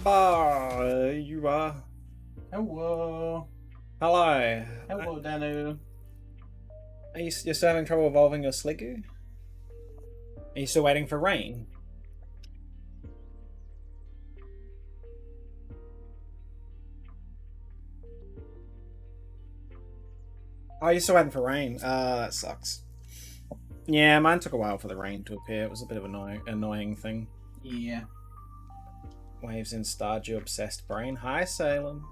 Ah, you are. Hello. Hello. Hello, Danu. You're still having trouble evolving your Sliggoo? Are you still waiting for rain? Oh, you're still waiting for rain. That sucks. Yeah, mine took a while for the rain to appear. It was a bit of an annoying thing. Yeah. Waves in Stardew obsessed brain. Hi, Salem.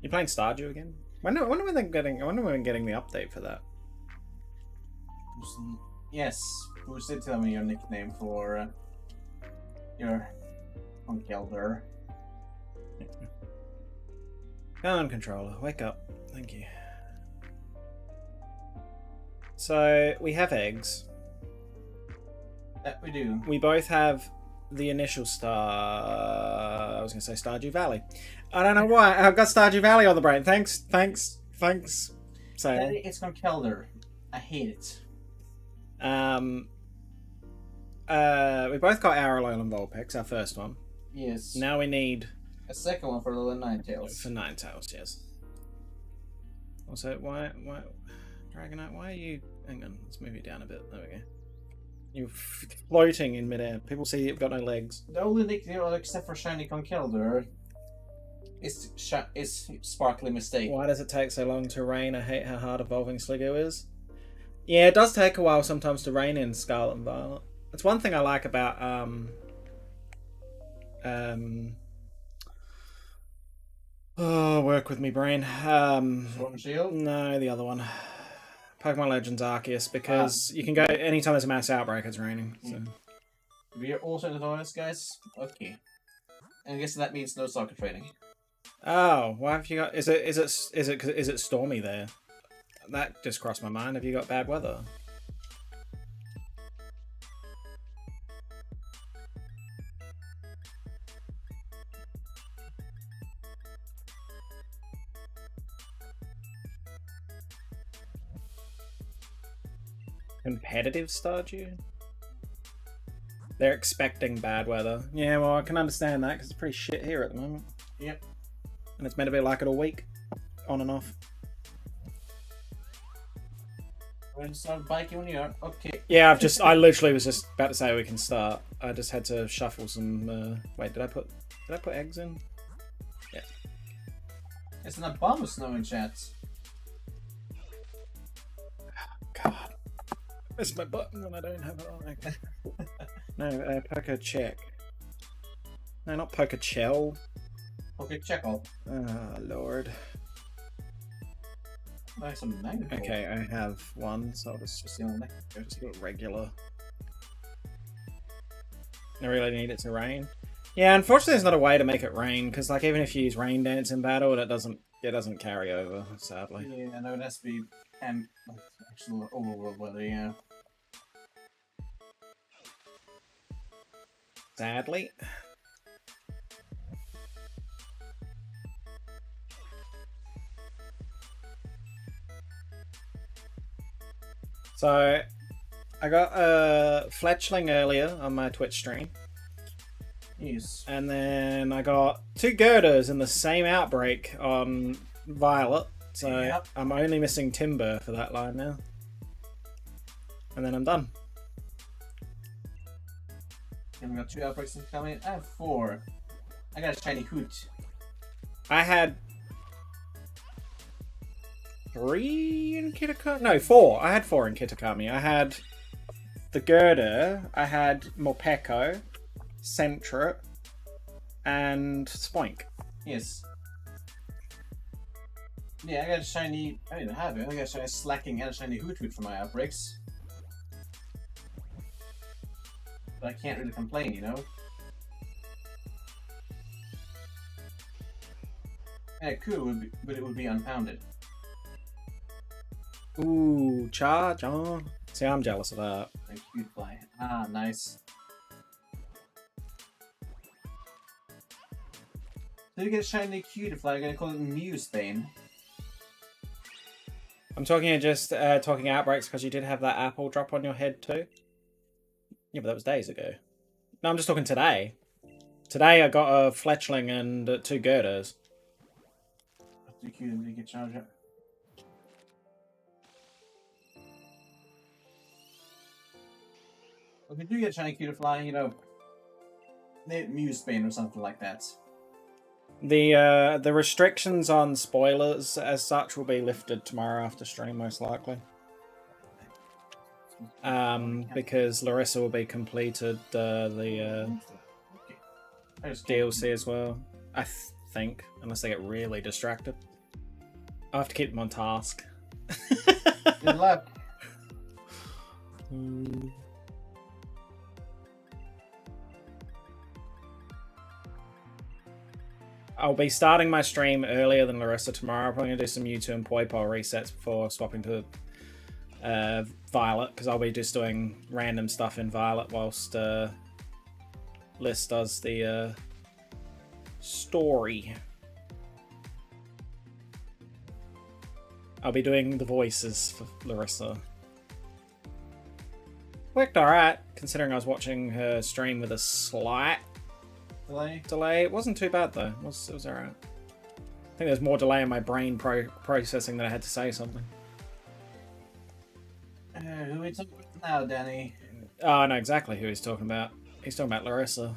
You playing Stardew again? When are we getting the update for that? Yes. Who did tell me your nickname for your Elder? Come on, controller. Wake up. Thank you. So, we have eggs. That we do. We both have the initial star... I was going to say Stardew Valley. I don't know why. I've got Stardew Valley on the brain. Thanks. Salem. It's Elder. I hate it. We both got our Alolan Vulpix, our first one. Yes. Now we need... a second one for the Ninetales. For Ninetales, yes. Also, why... Dragonite, why are you... Hang on, let's move you down a bit. There we go. You're floating in midair. People see you've got no legs. The only nickname except for Shiny Conkeldurr is Sparkly Mistake. Why does it take so long to rain? I hate how hard evolving Sliggoo is. Yeah, it does take a while sometimes to rain in Scarlet and Violet. It's one thing I like about oh, work with me, brain. Sword and Shield? No, the other one. Pokemon Legends Arceus, because you can go anytime there's a mass outbreak, it's raining. So. We are also in the toilets, guys. Okay. And I guess that means no soccer training. Oh, why have you got? Is it stormy there? That just crossed my mind. Have you got bad weather? Competitive Stardew? They're expecting bad weather. Yeah, well, I can understand that because it's pretty shit here at the moment. Yep. And it's meant to be like it all week, on and off. We're going to start biking when you are. Okay. Yeah, I literally was just about to say we can start. I just had to shuffle some. Wait, did I put eggs in? Yeah. It's an bomb of snow in chat. God. It's my button when I don't have it on. No, poker check. No, not poker chell. Okay, check all. Oh, Lord. Nice some magnet. Okay, I have one, so I'll just do it regular. I really need it to rain. Yeah, unfortunately there's not a way to make it rain, because like even if you use rain dance in battle, it doesn't carry over, sadly. Yeah, no, it has to be actual overworld weather, yeah. Sadly. So, I got a Fletchling earlier on my Twitch stream. Yes. And then I got 2 girders in the same outbreak on Violet. So yep. I'm only missing Timber for that line now. And then I'm done. And we got 2 outbreaks coming. I have 4. I got a shiny hoot. I had 3 in Kitakami? No, 4. I had 4 in Kitakami. I had the Girder, I had Morpeko, Sentret, and Spoink. Yes. Yeah, I got a shiny... I didn't have it. I got a shiny Slacking and a shiny Hoot for my outbreaks. But I can't really complain, you know? Yeah, it could, but it would be unpounded. Ooh, charge on. See, I'm jealous of that. A cute fly. Ah, nice. So you get a shiny Cutiefly, I'm gonna call it Mewsbane. I'm talking talking outbreaks because you did have that apple drop on your head too. Yeah, but that was days ago. No, I'm just talking today. Today I got a fletchling and 2 girders. Too cute to get charged up. If you do get a shiny Cutiefly, you know, Muse Bane or something like that. The restrictions on spoilers as such will be lifted tomorrow after stream, most likely. Because Larissa will be completed the DLC as well. I think, unless they get really distracted. I have to keep them on task. Good luck. I'll be starting my stream earlier than Larissa tomorrow. I'm probably going to do some Mewtwo and Poipole resets before swapping to Violet, because I'll be just doing random stuff in Violet whilst Liz does the story. I'll be doing the voices for Larissa. Worked alright, considering I was watching her stream with a slight delay. It wasn't too bad though. It was alright. I think there's more delay in my brain processing that I had to say something. Who are we talking about now, Danny? Oh, I know exactly who he's talking about. He's talking about Larissa.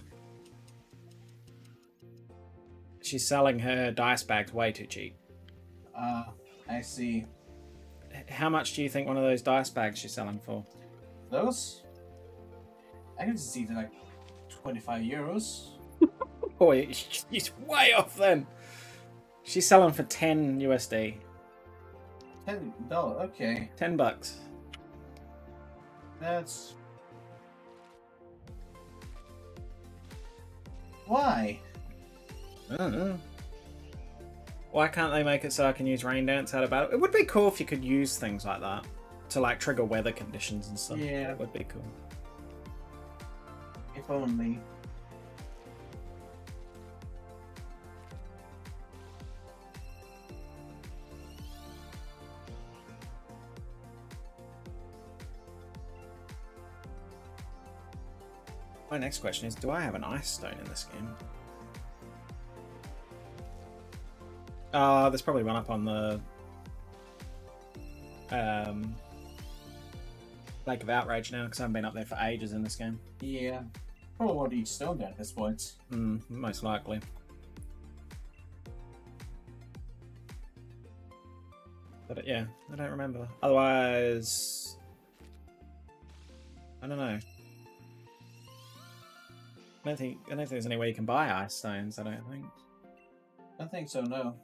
She's selling her dice bags way too cheap. I see. How much do you think one of those dice bags she's selling for? Those? I can see they're like 25 euros. Boy, she's way off then. She's selling for 10 USD. $10, okay. $10. That's... Why? I don't know. Why can't they make it so I can use Rain Dance out of battle? It would be cool if you could use things like that to like trigger weather conditions and stuff. Yeah. That would be cool. If only. My next question is, do I have an Ice Stone in this game? There's probably one up on the Lake of Outrage now, because I haven't been up there for ages in this game. Yeah. Probably want each stone down at this point. Most likely. But yeah, I don't remember. Otherwise, I don't know. I don't think there's any way you can buy Ice Stones, I don't think. I don't think so, no.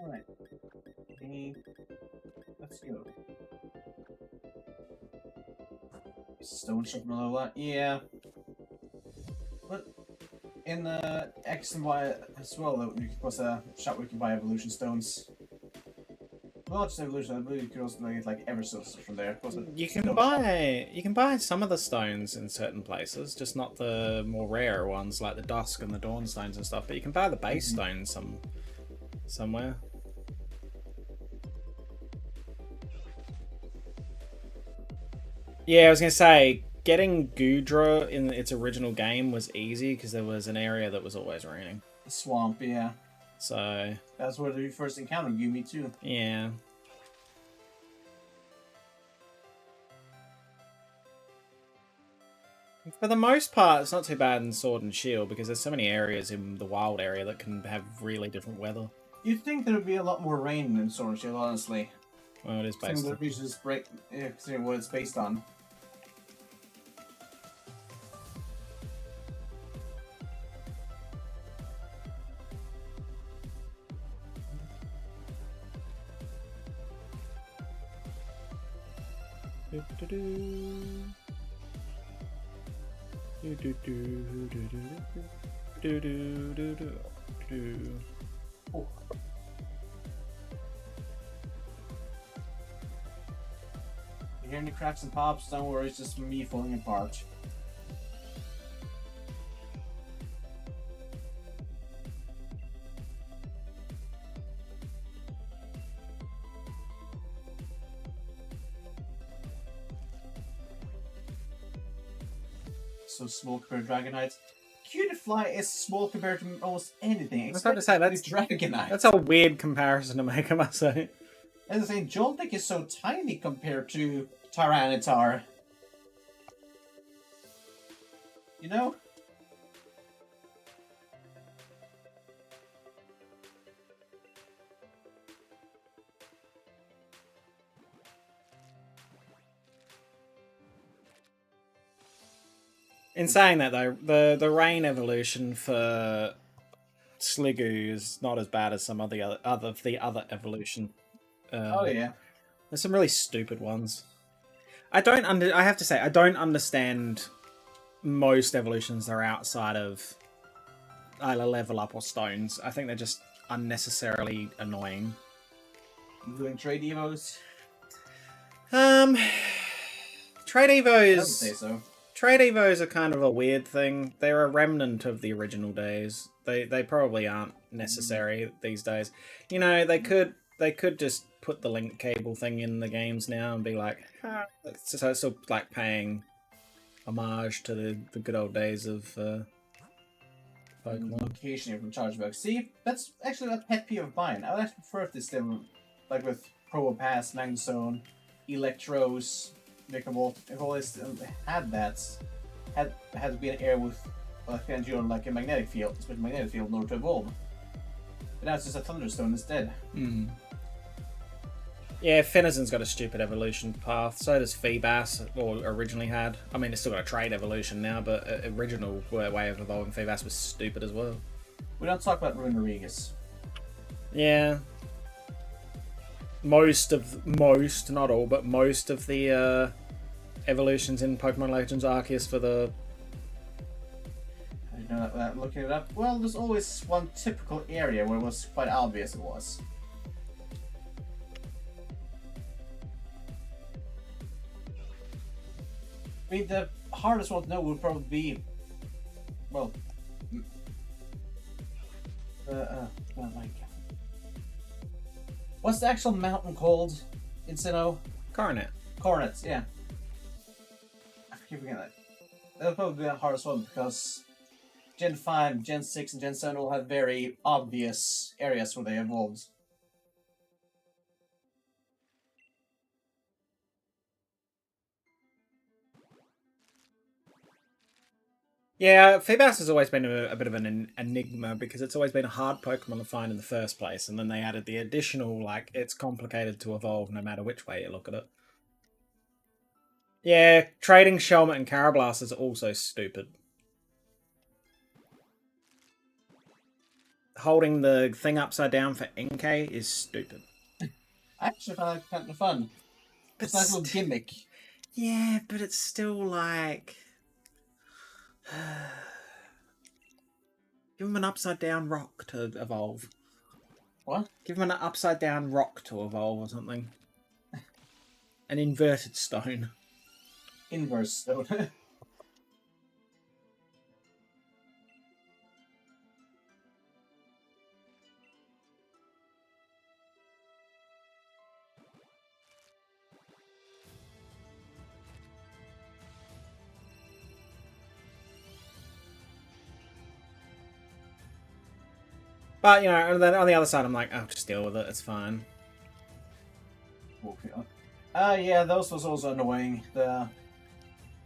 Alright. Let's go. Stone shop below that? Yeah. But in the X and Y as well, though, you was a shop where you can buy evolution stones. Well, not just evolution, I believe you could also get like Eversource from there. You can buy some of the stones in certain places, just not the more rare ones like the Dusk and the Dawn stones and stuff. But you can buy the base stones somewhere. Yeah, I was gonna say getting Goodra in its original game was easy because there was an area that was always raining. The swamp, yeah. So that's where we first encountered Yumi too. Yeah. For the most part, it's not too bad in Sword and Shield because there's so many areas in the wild area that can have really different weather. You'd think there would be a lot more rain in Sword and Shield, honestly. Well, it is based on... considering what it's based on. Oh. hear any cracks and pops, don't worry, it's just me falling apart. So small compared to Dragonite. Cutiefly is small compared to almost anything. I was about to say, that's Dragonite. That's a weird comparison to make, I must say. As I say, Joltik is so tiny compared to Tyranitar. You know? In saying that, though, the rain evolution for Sliggoo is not as bad as some of the other evolution. Oh yeah. There's some really stupid ones. I have to say, I don't understand most evolutions that are outside of either level up or stones. I think they're just unnecessarily annoying. Doing trade evos? Trade I would evos. say so. Trade evos are kind of a weird thing. They're a remnant of the original days. They probably aren't necessary these days. You know, they could just put the link cable thing in the games now and be like, so it's still like paying homage to the good old days of Pokemon. Occasionally from chargeback. See, that's actually a pet peeve of mine. I would actually prefer if this did, like with Probopass, Magnezone, Electros, Vickerwolf, if all this had that, had to be an area with like a magnetic field, with a magnetic field in order to evolve. But now it's just a Thunderstone instead. Mm. Yeah, Fennezin's got a stupid evolution path. So does Feebas, or originally had. I mean, it's still got a trade evolution now, but original way of evolving Feebas was stupid as well. We don't talk about Runerigus. Yeah. Most, not all, but most of the evolutions in Pokemon Legends Arceus for the... I know that looking it up. Well, there's always one typical area where it was quite obvious it was. I mean, the hardest one to know would probably be, well, oh my god. What's the actual mountain called in Sinnoh? Coronet. Coronet, yeah. I keep forgetting that. That'll probably be the hardest one because Gen 5, Gen 6, and Gen 7 all have very obvious areas where they evolved. Yeah, Feebas has always been a bit of an enigma because it's always been a hard Pokemon to find in the first place, and then they added the additional, like, it's complicated to evolve no matter which way you look at it. Yeah, trading Shelmet and Carablast is also stupid. Holding the thing upside down for NK is stupid. I actually find that kind of fun. It's a nice little gimmick. Yeah, but it's still like... Give him an upside down rock to evolve. What? Give him an upside down rock to evolve or something. An inverted stone. Inverse stone. But, you know, and then on the other side, I'm like, oh, just deal with it. It's fine. Yeah, those was also annoying. The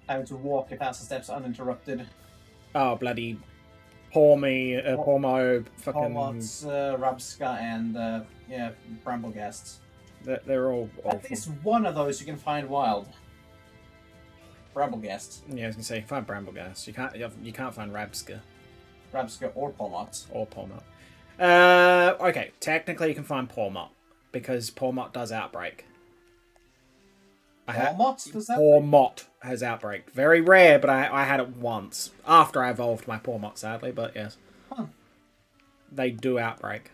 having to walk past the steps uninterrupted. Oh, bloody Pormo, fucking... Polmots, Rabska, and, yeah, Bramblegasts. They're all awful. At least one of those you can find wild. Bramblegast. Yeah, I was gonna say, find Brambleghast. You can't find Rabska. Rabska or Polmot. Or Pormot. Okay, technically you can find Pormot, because Pormot does Outbreak. Polmot? Does that? Pormot has Outbreak. Very rare, but I had it once. After I evolved my Pormot, sadly, but yes. Huh. They do Outbreak.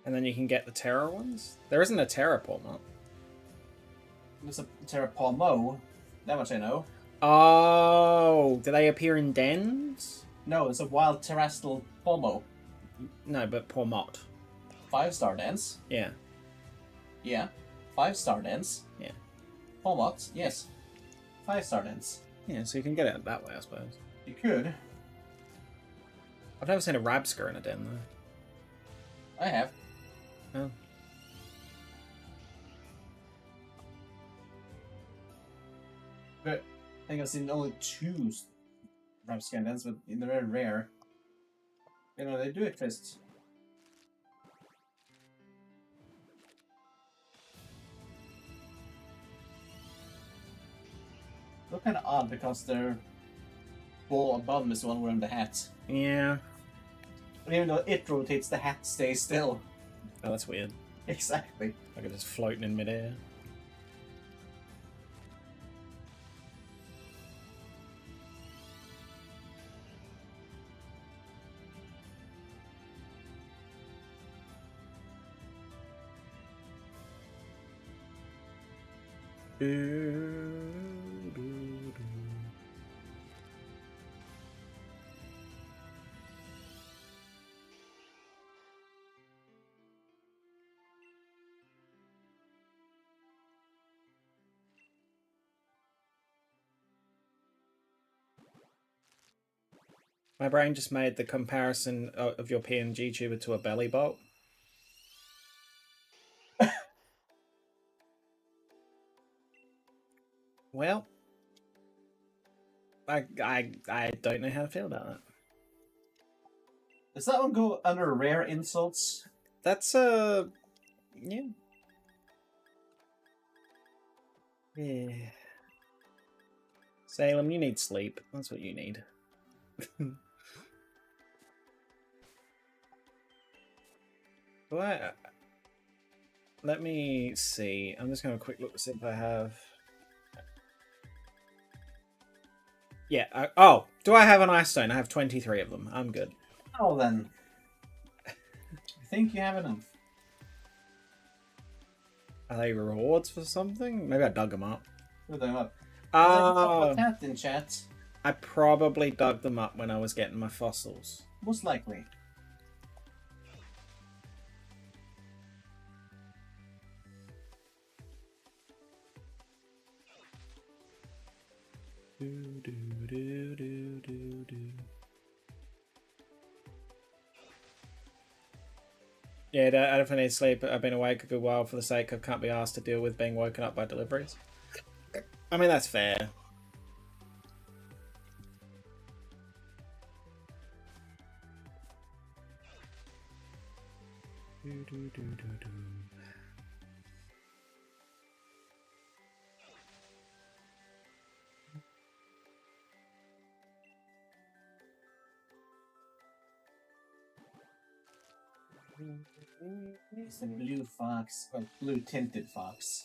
And then you can get the Terra ones? There isn't a Terra Pawmot. There's a Terrapomo. That much I know. Oh, do they appear in dens? No, it's a wild terrestrial Pomo. No, but Pawmot. 5-star dance. Yeah. Yeah. 5-star dance. Yeah. Pomot, yes. 5-star dance. Yeah, so you can get it that way, I suppose. You could. I've never seen a Rabsker in a den, though. I have. Oh. But I think I've seen only 2 Rabscan dance, but they're very rare. You know, they do exist. They're kind of odd because their ball above them is the one wearing the hat. Yeah. And even though it rotates, the hat stays still. Oh, that's weird. Exactly. Like it's just floating in midair. My brain just made the comparison of your PNG tuber to a belly bolt. Well, I don't know how to feel about that. Does that one go under rare insults? That's yeah. Yeah. Salem, you need sleep. That's what you need. What? Let me see. I'm just going to quick look to see if I have. Yeah. Oh, do I have an ice stone? I have 23 of them. I'm good. Oh, then. I think you have enough. Are they rewards for something? Maybe I dug them up. Look them up. Oh, Cat in chat. I probably dug them up when I was getting my fossils. Most likely. Yeah, I definitely need sleep. I've been awake a good while for the sake of can't be asked to deal with being woken up by deliveries. I mean, that's fair. It's a blue fox, or blue tinted fox.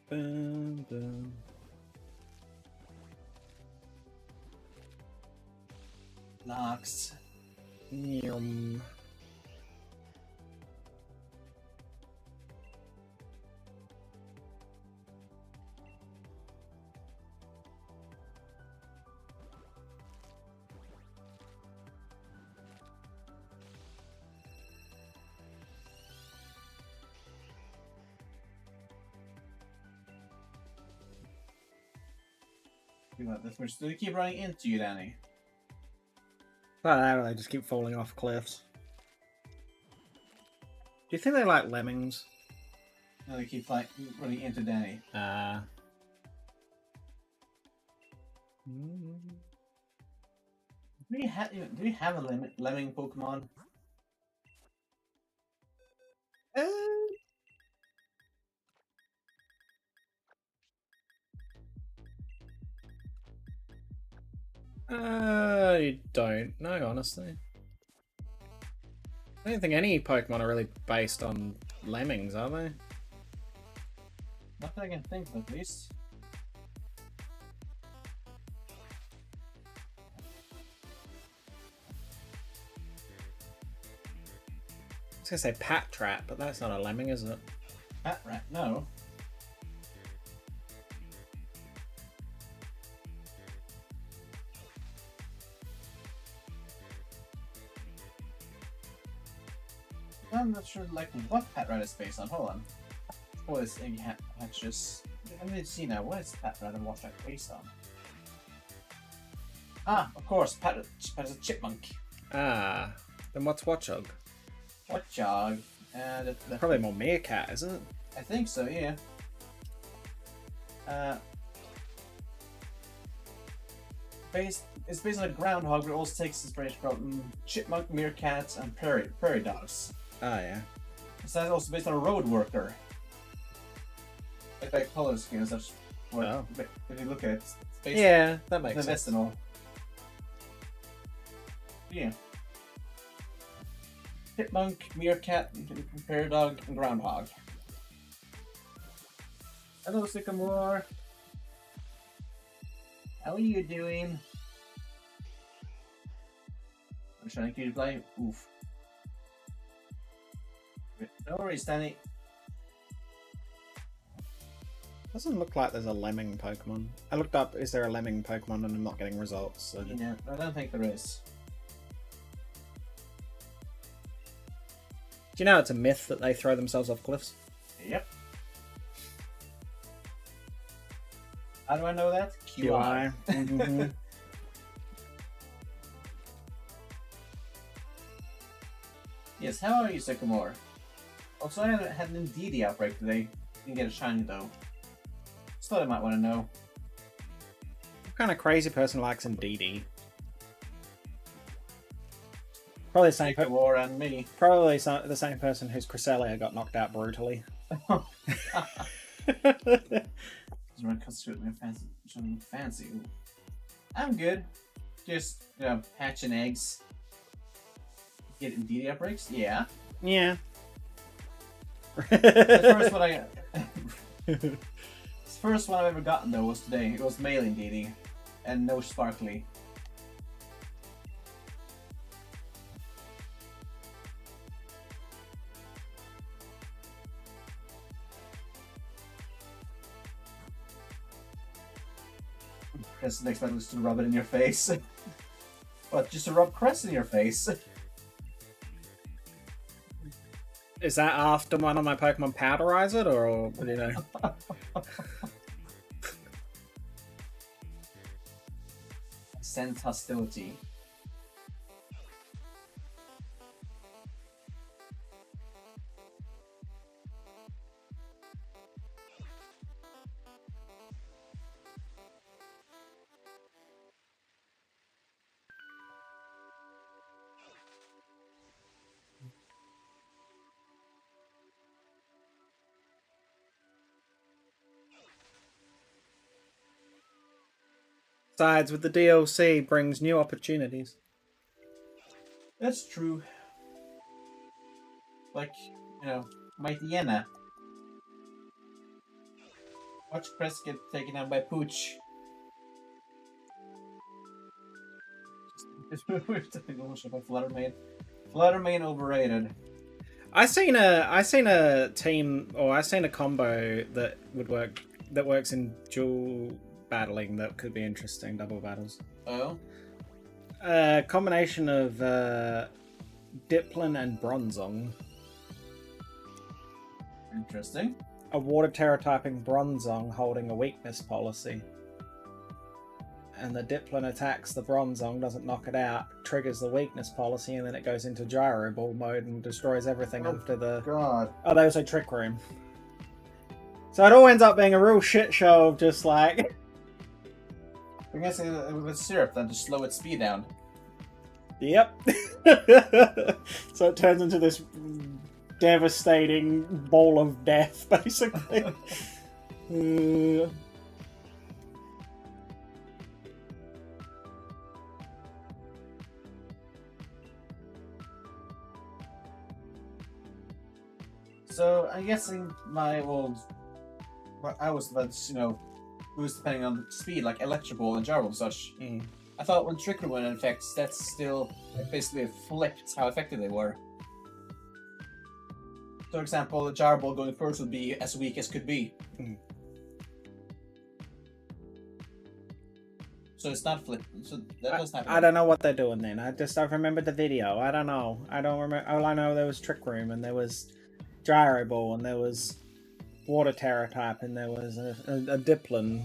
Boom, boom. Nox. Yum. This much. Do they keep running into you, Danny? Well, they just keep falling off cliffs. Do you think they like lemmings? No, they keep like running into Danny. Do we have a lemming Pokemon? I don't know, honestly. I don't think any Pokemon are really based on lemmings, are they? Not that I can think of, at least. I was gonna say Patrat, but that's not a lemming, is it? Patrat, no. I'm not sure like what Patrat is based on. Hold on. What is Iggy Hatches? Let me see now. What is Patrat and what's that based on? Ah, of course, Patrat is a chipmunk. Ah, then what's Watchog? Watchog. Probably more Meerkat, isn't it? I think so, yeah. It's based on a groundhog, but it also takes inspiration from chipmunk, meerkats, and prairie dogs. Ah, yeah. It's also based on a road worker. Like that color scheme, that's what. Oh. If you look at it, it's based Yeah, that makes on sense. and all. Yeah. Chipmunk, meerkat, prairie dog, and groundhog. Hello, Sycamore. How are you doing? I'm trying to keep you play. Oof. No worries, Danny. Doesn't look like there's a lemming Pokemon. I looked up, is there a lemming Pokemon, and I'm not getting results. So. Yeah, I don't think there is. Do you know it's a myth that they throw themselves off cliffs? Yep. How do I know that? QI. Mhm. Yes, how are you, Sycamore? Also, I had an Indeedee outbreak today. Didn't get a shiny though. Just thought I might want to know. What kind of crazy person likes Indeedee? Probably the same. Sycamore and me. Probably the same person whose Cresselia got knocked out brutally. Fancy. Ooh. I'm good. Just hatching eggs. Get Indeedee outbreaks? Yeah. Yeah. The first one I've ever gotten though was today. It was male Indeedee, and no sparkly. Guess the next battle is to rub it in your face. What? Just to rub crest in your face? Is that after one of my Pokemon powderize it, or you know? Sense hostility. Besides, with the DLC brings new opportunities. That's true. Like, Mighty Yenna. Watch Crest get taken out by Pooch. We're taking ownership by Fluttermane. Fluttermane overrated. I seen a team, or I seen a combo that works in dual battling that could be interesting. Double battles. Oh. A combination of Diplin and Bronzong. Interesting. A water terror typing Bronzong holding a weakness policy. And the Diplin attacks the Bronzong, doesn't knock it out, triggers the weakness policy, and then it goes into Gyro Ball mode and destroys everything after the... God. Oh, they also Trick Room. So it all ends up being a real shit show of just like... I'm guessing it with syrup then to slow its speed down. Yep. So it turns into this devastating ball of death, basically. So I'm guessing my old, what I was that's boost depending on speed, like Electro Ball and Jarble and such. Mm. I thought when Trick Room went in effect, that's still basically flipped how effective they were. So, for example, the Jarble going first would be as weak as could be. Mm. So it's not flipped. So that doesn't happen. I don't know what they're doing then. I just don't remember the video. I don't know. I don't remember. All I know, there was Trick Room and there was Gyro Ball and there was Water Terror type and there was a Diplin.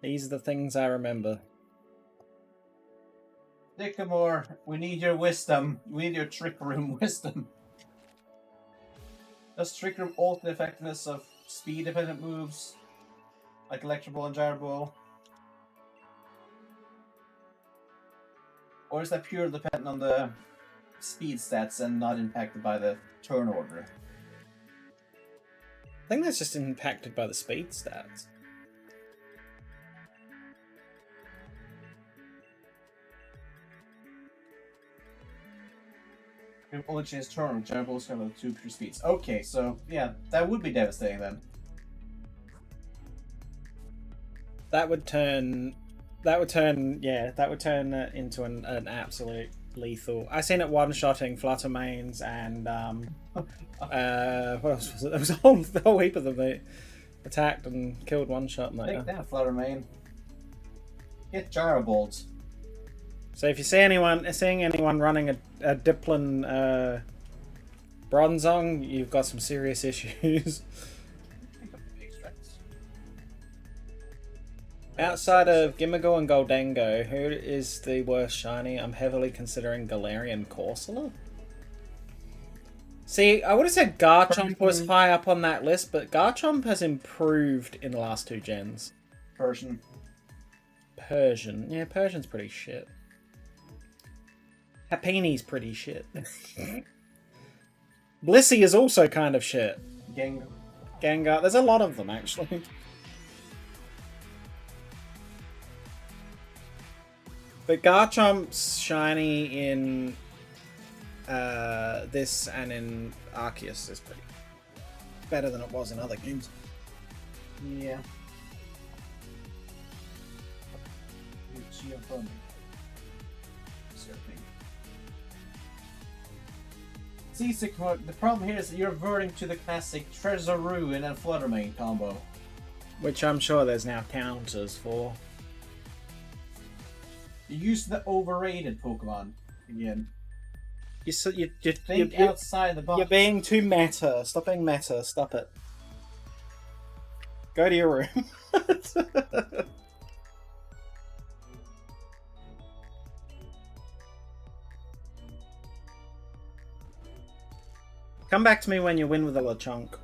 These are the things I remember. Sycamore, we need your wisdom. We need your Trick Room wisdom. Does Trick Room alter the effectiveness of speed-dependent moves, like Electro Ball and Gyro Ball? Or is that purely dependent on the speed stats and not impacted by the turn order? I think that's just impacted by the speed stats. It only changes turn. Gyro Ball's have 2 pure speeds. Okay, so yeah, that would be devastating then. That would turn into an absolute lethal. I seen it one-shotting Fluttermanes and what else was it? There was a whole heap of them that attacked and killed one-shot. Take that, Fluttermane. Get Gyro Balls. So if you see seeing anyone running a Diplin Bronzong, you've got some serious issues. Outside of Gimmighoul and Goldengo, who is the worst shiny? I'm heavily considering Galarian Corsola. See, I would have said Garchomp was high up on that list, but Garchomp has improved in the last 2 gens. Persian. Yeah, Persian's pretty shit. Happini's pretty shit. Blissey is also kind of shit. Gengar. There's a lot of them, actually. But Garchomp's shiny in this and in Arceus is pretty better than it was in other games. Yeah. See, Sycamore, the problem here is that you're reverting to the classic Treasure and Fluttermane combo. Which I'm sure there's now counters for. You use the overrated Pokemon again. Think outside the box. You're being too meta. Stop being meta. Stop it. Go to your room. Come back to me when you win with a Lechonk.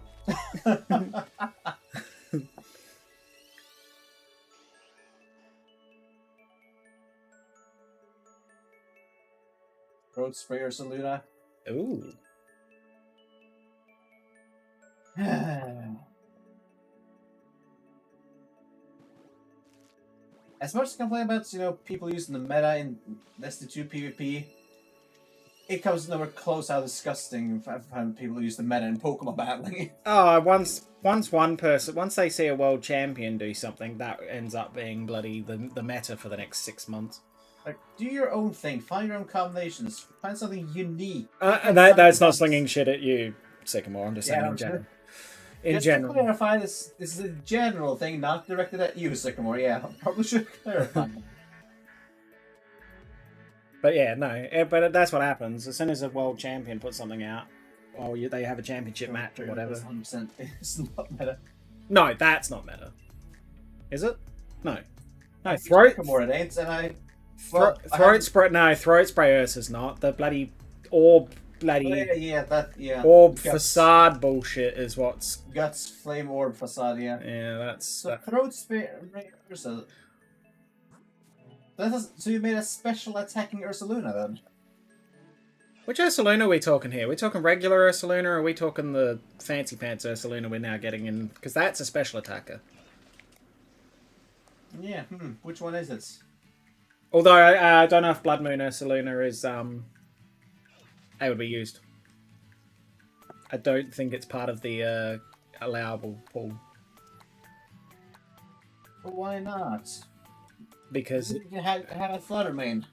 Throat Spray or Saluna. Ooh. As much as I complain about, people using the meta in Destiny 2 PvP, it comes nowhere close how disgusting how people use the meta in Pokemon battling. Oh, once they see a world champion do something, that ends up being bloody the meta for the next 6 months. Like, do your own thing. Find your own combinations. Find something unique. That's not slinging shit at you, Sycamore. I'm just saying in general. Just to clarify, this is a general thing, not directed at you, Sycamore. Yeah, I probably should clarify. But yeah, no. But that's what happens. As soon as a world champion puts something out, or they have a championship match or whatever. 100% it's not meta. No, that's not meta. Is it? No. No, Throat... Sycamore it ain't, and I... Throat Spray... No, Throat Spray Ursa's not. The bloody orb... Orb facade bullshit is what's... Guts, Flame Orb facade, yeah. Yeah, that's... So Throat Spray Ursa... So you made a special attacking Ursaluna then? Which Ursaluna are we talking here? Are we talking regular Ursaluna or are we talking the fancy pants Ursaluna we're now getting in? Because that's a special attacker. Yeah, which one is it? Although I don't know if Blood Moon Ursaluna is able to be used. I don't think it's part of the allowable pool. But why not? Because You had a Flutter Mane.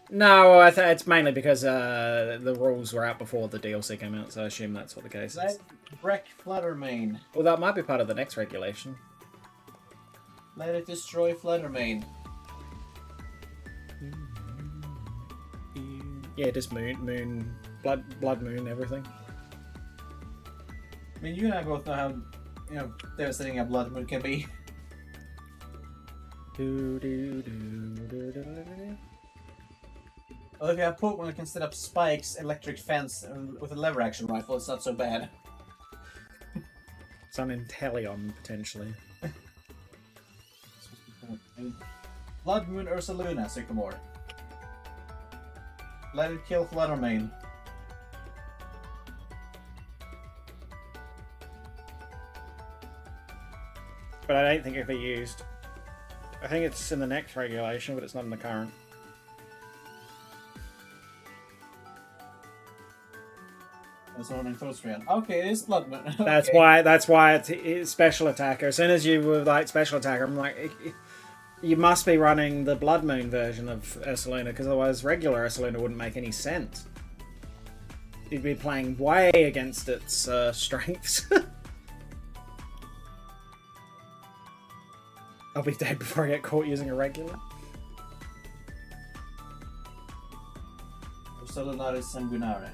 no, it's mainly because the rules were out before the DLC came out, so I assume that's what the case is. Let wreck Flutter Mane. Well, that might be part of the next regulation. Let it destroy Flutter Mane. Yeah, just moon, blood moon, everything. I mean, you and I both know how, devastating a Blood Moon can be. Well, if you have Pokemon that can set up spikes, electric fence, and with a lever action rifle, it's not so bad. It's on Inteleon, potentially. Blood Moon Ursaluna, Sycamore. Let it kill Flutter Mane. But I don't think it'll be used. I think it's in the next regulation, but it's not in the current. That's one in Throat Strand. Okay, it is Blood Moon. Okay. That's why it's special attacker. As soon as you were like special attacker, I'm like, you must be running the Blood Moon version of Ursaluna, because otherwise regular Ursaluna wouldn't make any sense. You'd be playing way against its strengths. I'll be dead before I get caught using a regular. Ursaluna is Sanguinare.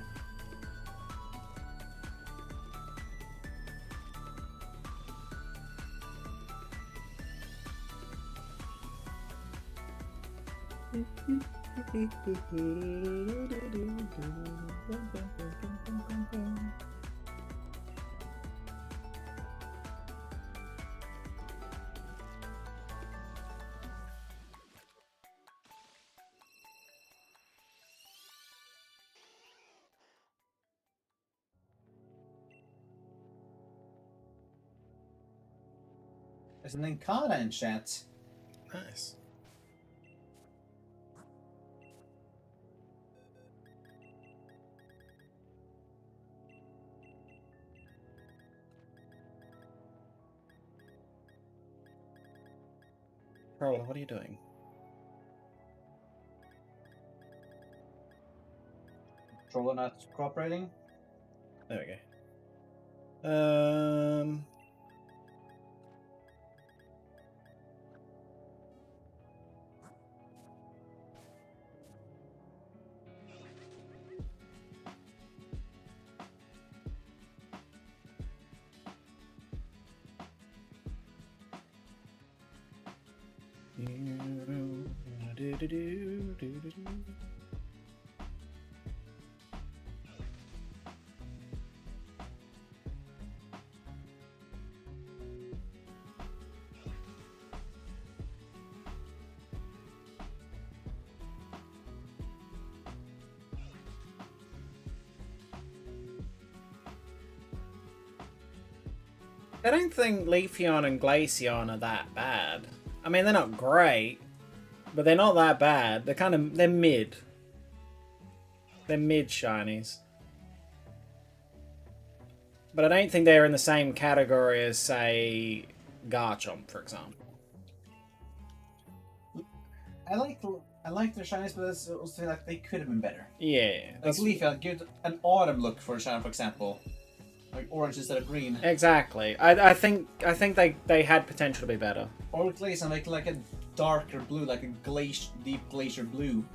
There's an Encana in chat. Nice. Roller, what are you doing? Controller not cooperating. There we go. I don't think Leafeon and Glaceon are that bad. I mean, they're not great, but they're not that bad. They're mid. They're mid shinies. But I don't think they're in the same category as, say, Garchomp, for example. I like their shinies, but I also feel like they could have been better. Yeah. Like Leafeon, give it an autumn look for a shine, for example. Like orange instead of green. Exactly. I think they had potential to be better. Or with Glaceon, make like a darker blue, like a deep glacier blue.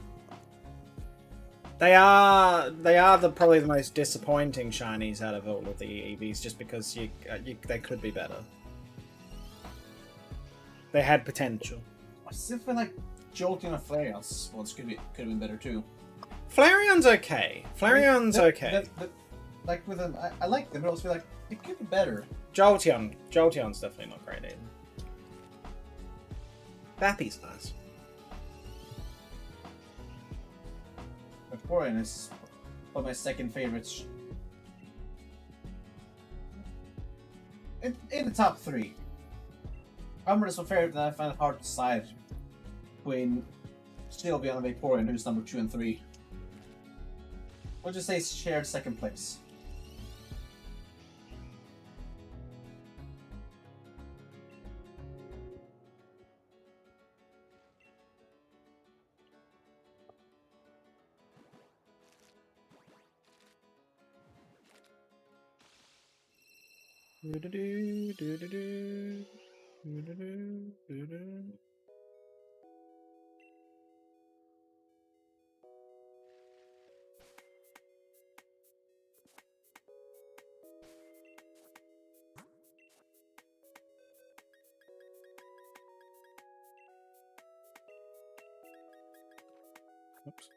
They are probably the most disappointing shinies out of all of the EVs, just because they could be better. They had potential. I still feel like Jolteon and Flareon's ones could have been better too. Flareon's okay. Flareon's okay. Like with them, I like them, but I also feel like it could be better. Jolteon's definitely not great either. Vappy's nice. Vaporeon is one of my second favorites. In the top three. Umbra is my favorite, and I find it hard to decide between still be on the Vaporeon, who's number 2 and 3. We'll just say shared second place. Oops.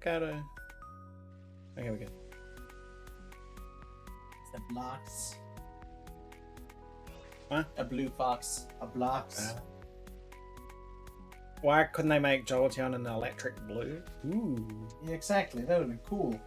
Gotta. Okay, we go. It's a blocks. What? A blue fox. A blocks. Why couldn't they make Jolteon an electric blue? Ooh. Yeah, exactly. That would be cool.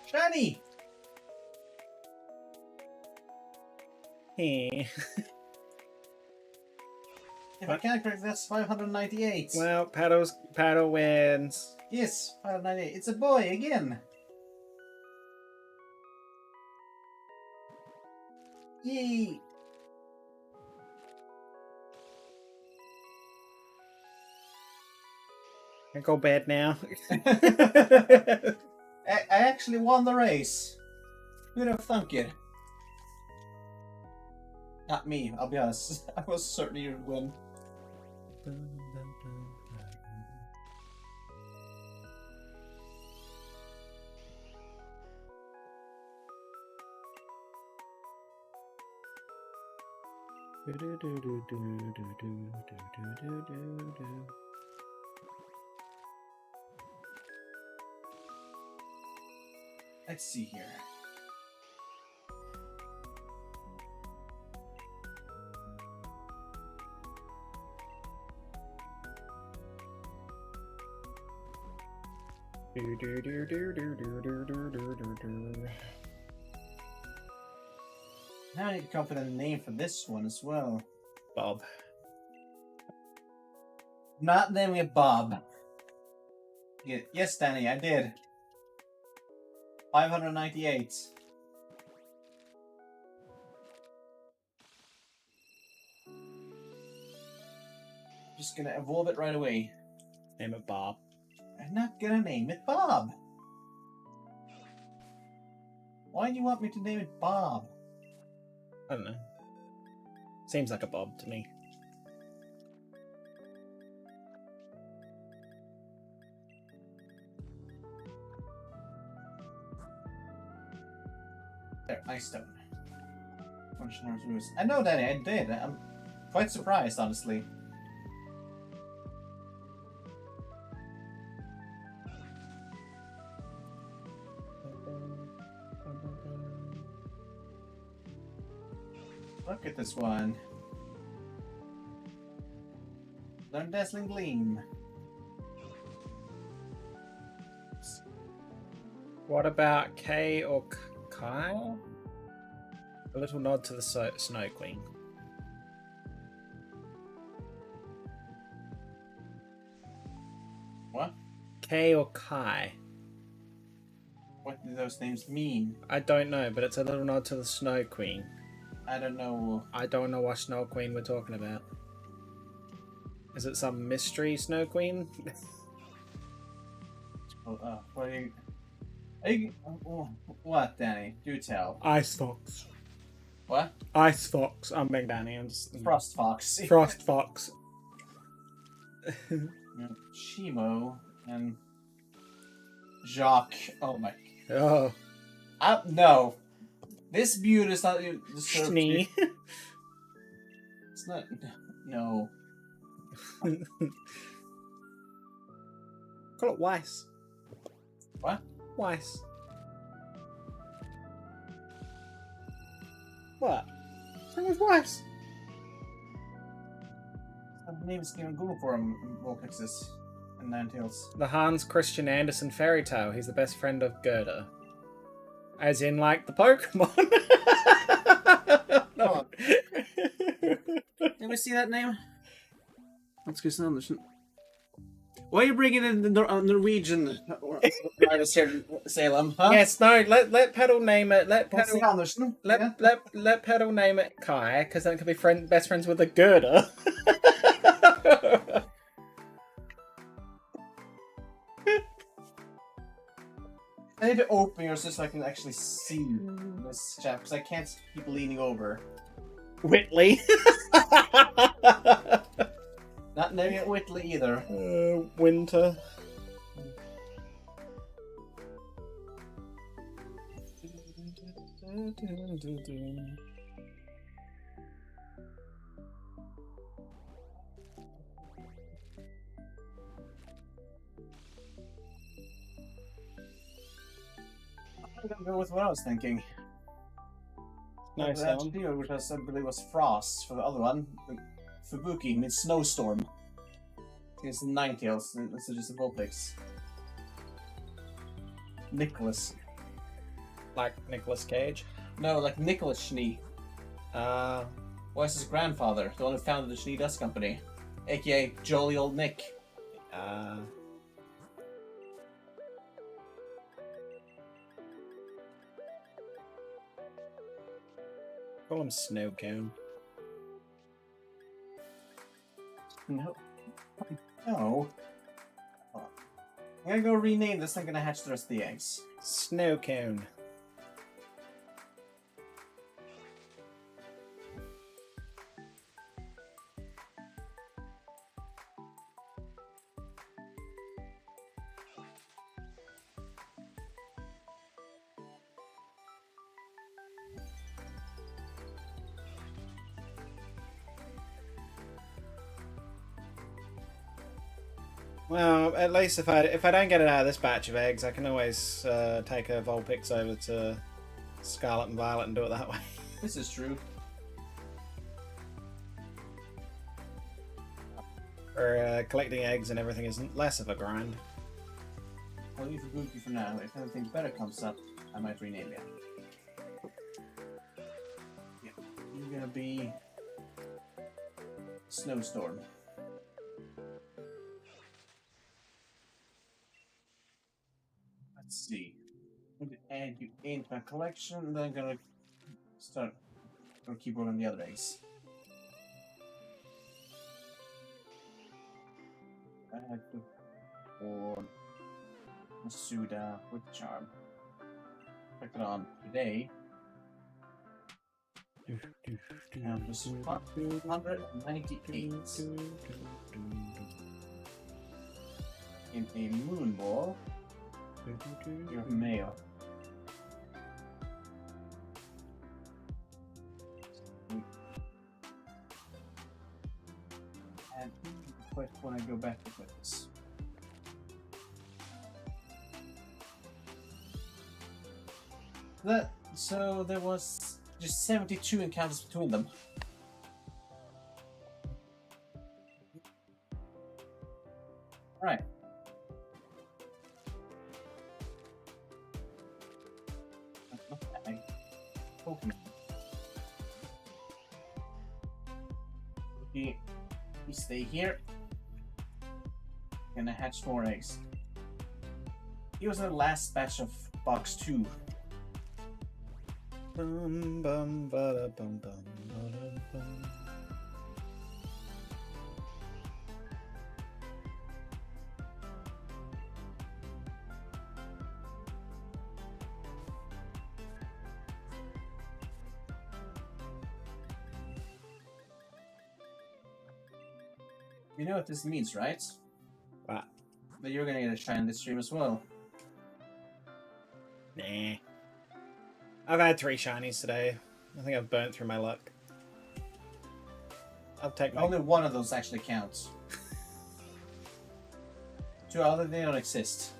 Shiny! Hey. If I can't correct, that's 598. Well, Paddle wins. Yes, 598. It's a boy again. Yay! I go bad now. I actually won the race. Who'd have thunk it? Not me, I'll be honest. I was certain you'd win. Let's see here. Now I need to come up with a name for this one as well. Bob. Not naming it Bob. Yeah, yes, Danny, I did. 598. Just gonna evolve it right away. Name it Bob. I'm not gonna name it Bob. Why do you want me to name it Bob? I don't know. Seems like a Bob to me. There, nice stone. I know, Danny, I did. I'm quite surprised, honestly. Look at this one. Learn Dazzling Gleam. What about Kay or Kyle? A little nod to the Snow Queen. What? Kay or Kai? What do those names mean? I don't know, but it's a little nod to the Snow Queen. I don't know. I don't know what Snow Queen we're talking about. Is it some mystery Snow Queen? What are you... What, Danny? Do tell. Ice Fox. What? Ice Fox. I'm Big Danny. I'm just... Frost Fox. Frost Fox. Shimo and Jacques. Oh my. Oh, No. This beauty is not deserved. Schnee. It's not. No. Call it Weiss. What? Weiss. What? What's wrong with Weiss? The name is on Google for him. Vulpixes and Ninetales. The Hans Christian Andersen fairy tale. He's the best friend of Gerda. As in, like, the Pokemon. No. Did we see that name? That's Christian Andersen. Why are you bringing in the Norwegian artist here, Salem? Huh? Yes, no. Let Petal name it. Let What's the Petal. Andersen? Let Petal name it Kai, because then it can be best friends with a Gerda. I need to open yours just so I can actually see this chap, because I can't keep leaning over. Whitley. Not naming it Whitley either. Winter. I'm gonna go with what I was thinking. Nice That one. here, which I believe was Frost for the other one. Fubuki means snowstorm. It's the Ninetales, so just a Vulpix. Nicholas. Like Nicolas Cage. No, like Nicholas Schnee. What's his grandfather? The one who founded the Schnee Dust Company. AKA Jolly Old Nick. Call him Snow Cone. No. No. I'm gonna go rename this. I'm gonna hatch the rest of the eggs. Snow Cone. Well, at least if I don't get it out of this batch of eggs, I can always take a Vulpix over to Scarlet and Violet and do it that way. This is true. Or collecting eggs and everything is less of a grind. I'll leave Fubuki for now. If anything better comes up, I might rename it. Yeah. You're gonna be Snowstorm. Let's see. I'm gonna add you into my collection, and then I'm gonna start. Gonna keep working on the other eggs. Add for Masuda with charm. Click it on today. And this is 198 in a moon ball. Your male. And quite when I go back to this. So there was just 72 encounters between them. Right. Pokemon. Okay, you stay here. Gonna hatch more eggs. He was the last batch of box 2. Bum, bum, bada, bum, bum, bada, bum. You know what this means, right? What? That you're gonna get a shine this stream as well. Nah. I've had 3 shinies today. I think I've burnt through my luck. I'll take my... Only one of those actually counts. 2 other, they don't exist.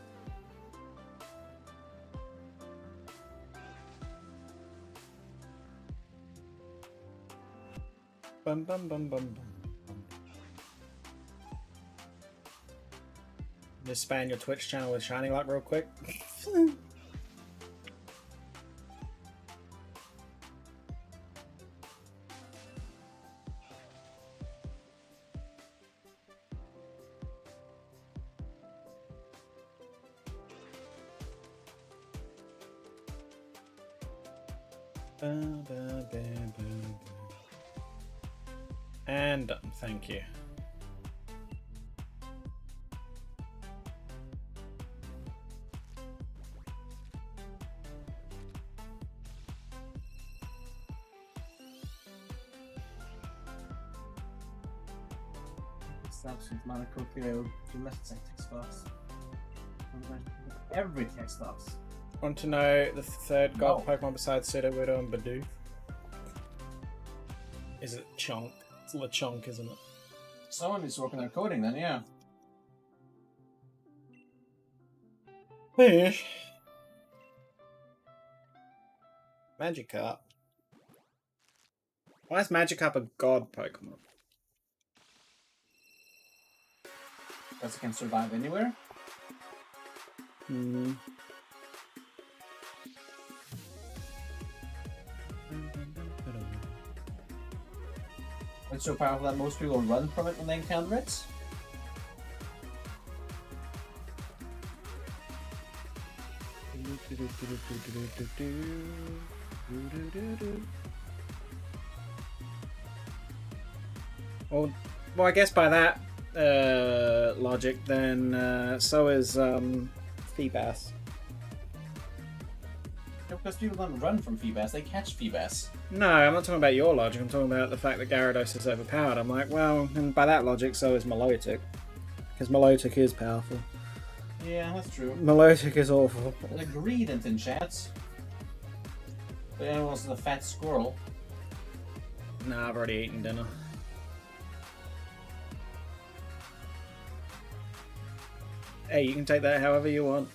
Bum bum bum bum bum. Just span your Twitch channel with shiny luck real quick. And done, thank you. Substance Monocoquio, domestic text box. Every text box. Want to know the third god No. Pokemon besides Sudowoodo and Bidoof? Is it Chonk? It's Lechonk, isn't it? Someone is working on coding then, yeah. Yeah. Magikarp. Why is Magikarp a god Pokemon? Because it can survive anywhere. Hmm. It's so powerful that most people run from it when they encounter it. Well, I guess by that logic, then so is Feebas. Because people don't run from Feebas, they catch Feebas. No, I'm not talking about your logic. I'm talking about the fact that Gyarados is overpowered. I'm like, well, and by that logic, so is Milotic. Because Milotic is powerful. Yeah, that's true. Milotic is awful. There's a Greedent in chat. But anyone wants the fat squirrel. Nah, I've already eaten dinner. Hey, you can take that however you want.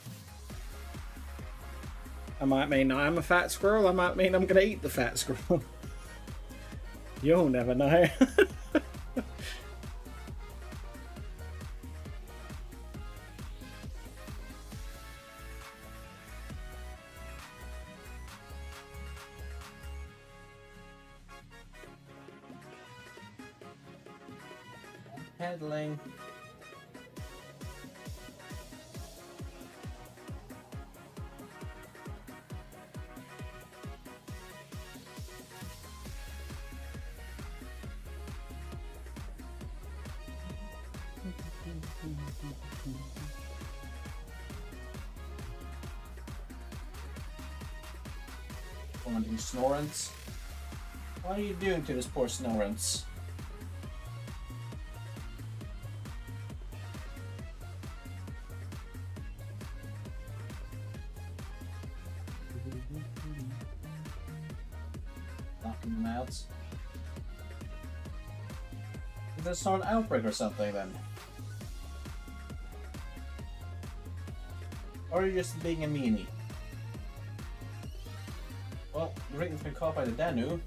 I might mean I'm a fat squirrel, I might mean I'm gonna eat the fat squirrel. You'll never know. Pedaling. Wanting Snorrents. What are you doing to this poor Snorrents? Knocking them out. Is there an outbreak or something then? Or are you just being a meanie? Well, Ricken's been caught by the Danu.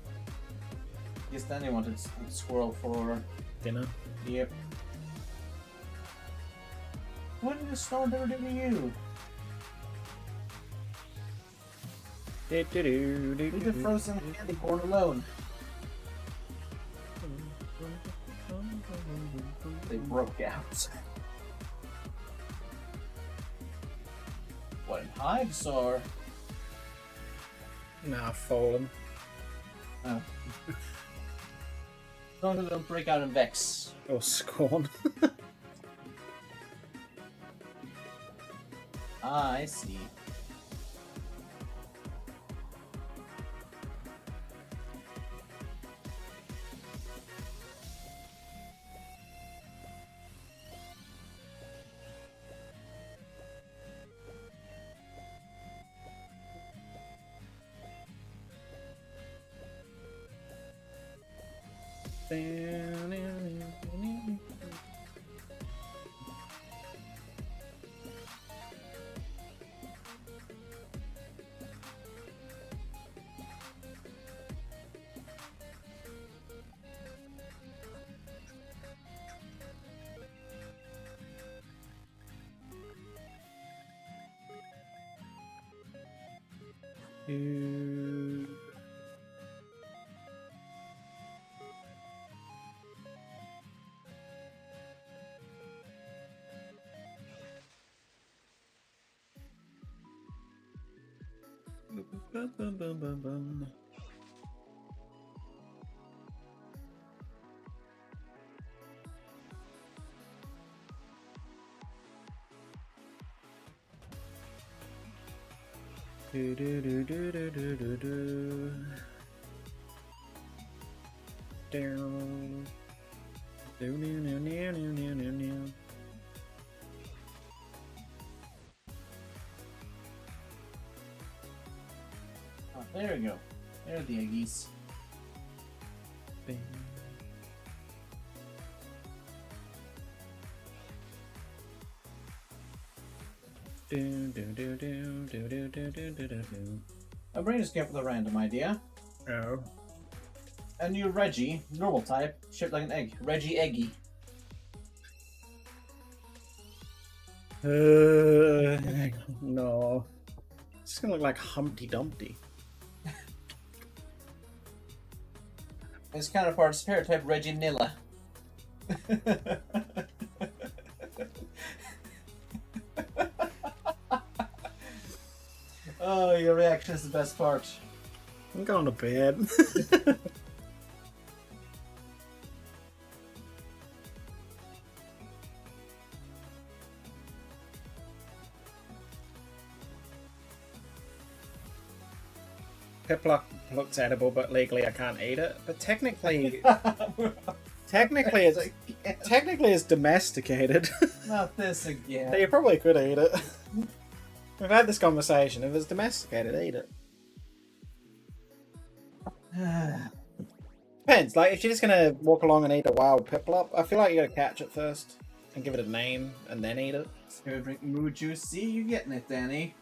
Yes, Danu wanted squirrel for Dinner. Yep. What did the Snore ever do to you? Leave the frozen candy corn alone. They broke out. What in hives or? Nah, fallen. Oh. Don't break out in Vex. Or Scorn. Ah, I see. Oh, there we go. There are the Eggies. My brain just came up with a random idea. Oh. A new Reggie, normal type, shaped like an egg. Reggie Eggy. No. It's gonna look like Humpty Dumpty. His counterpart, superior type, Reggie Nilla. Oh, your reaction is the best part. I'm going to bed. Piplup looks edible, but legally I can't eat it. But technically, technically it's domesticated. Not this again. So you probably could eat it. We've had this conversation. If it's domesticated, eat it. Depends. Like, if you're just gonna walk along and eat a wild Piplup, I feel like you gotta catch it first and give it a name and then eat it. Here, drink moo juice. See, you getting it, Danny.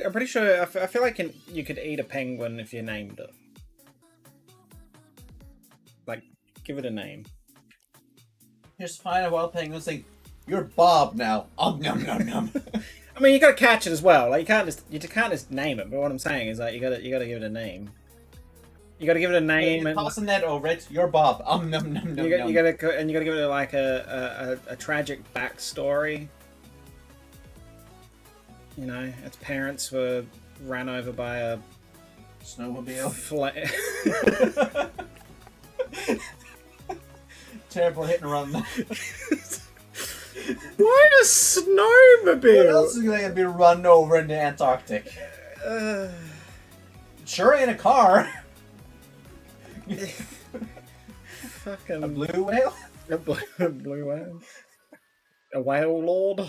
I'm pretty sure. I feel like you could eat a penguin if you named it. Like, give it a name. Just find a wild penguin and say, "You're Bob now." Nom nom nom. I mean, you gotta catch it as well. Like, you can't just name it. But what I'm saying is, like, you gotta give it a name. You gotta give it a name and toss a net over it. You're Bob. Nom nom nom. You gotta give it like a tragic backstory. You know, its parents were ran over by a snowmobile. Terrible hit and run. Why a snowmobile? What else is going to be run over in the Antarctic? Sure ain't a car. Fucking a blue whale? A blue whale? A whale lord?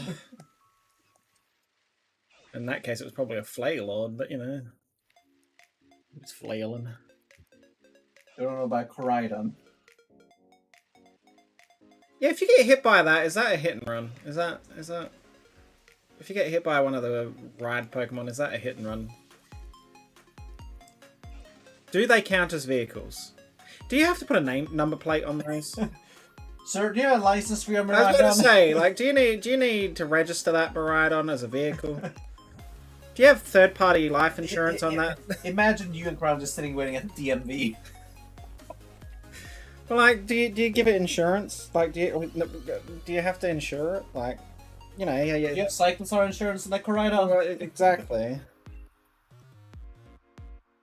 In that case, it was probably a flail lord, but you know, it's flailing. I don't know about Koraidon. Yeah, if you get hit by that, is that a hit and run? Is that if you get hit by one of the rad Pokemon, is that a hit and run? Do they count as vehicles? Do you have to put a number plate on those? Sir, do you have a license for your Miraidon? I was going to say, like, do you need to register that Miraidon as a vehicle? Do you have third-party life insurance on that? Imagine you and Crown just sitting waiting at the DMV. Well, like, do you give it insurance? Like, do you have to insure it? Like, you know, yeah. You have Cyclosaur insurance in that Koraidon? Well, exactly.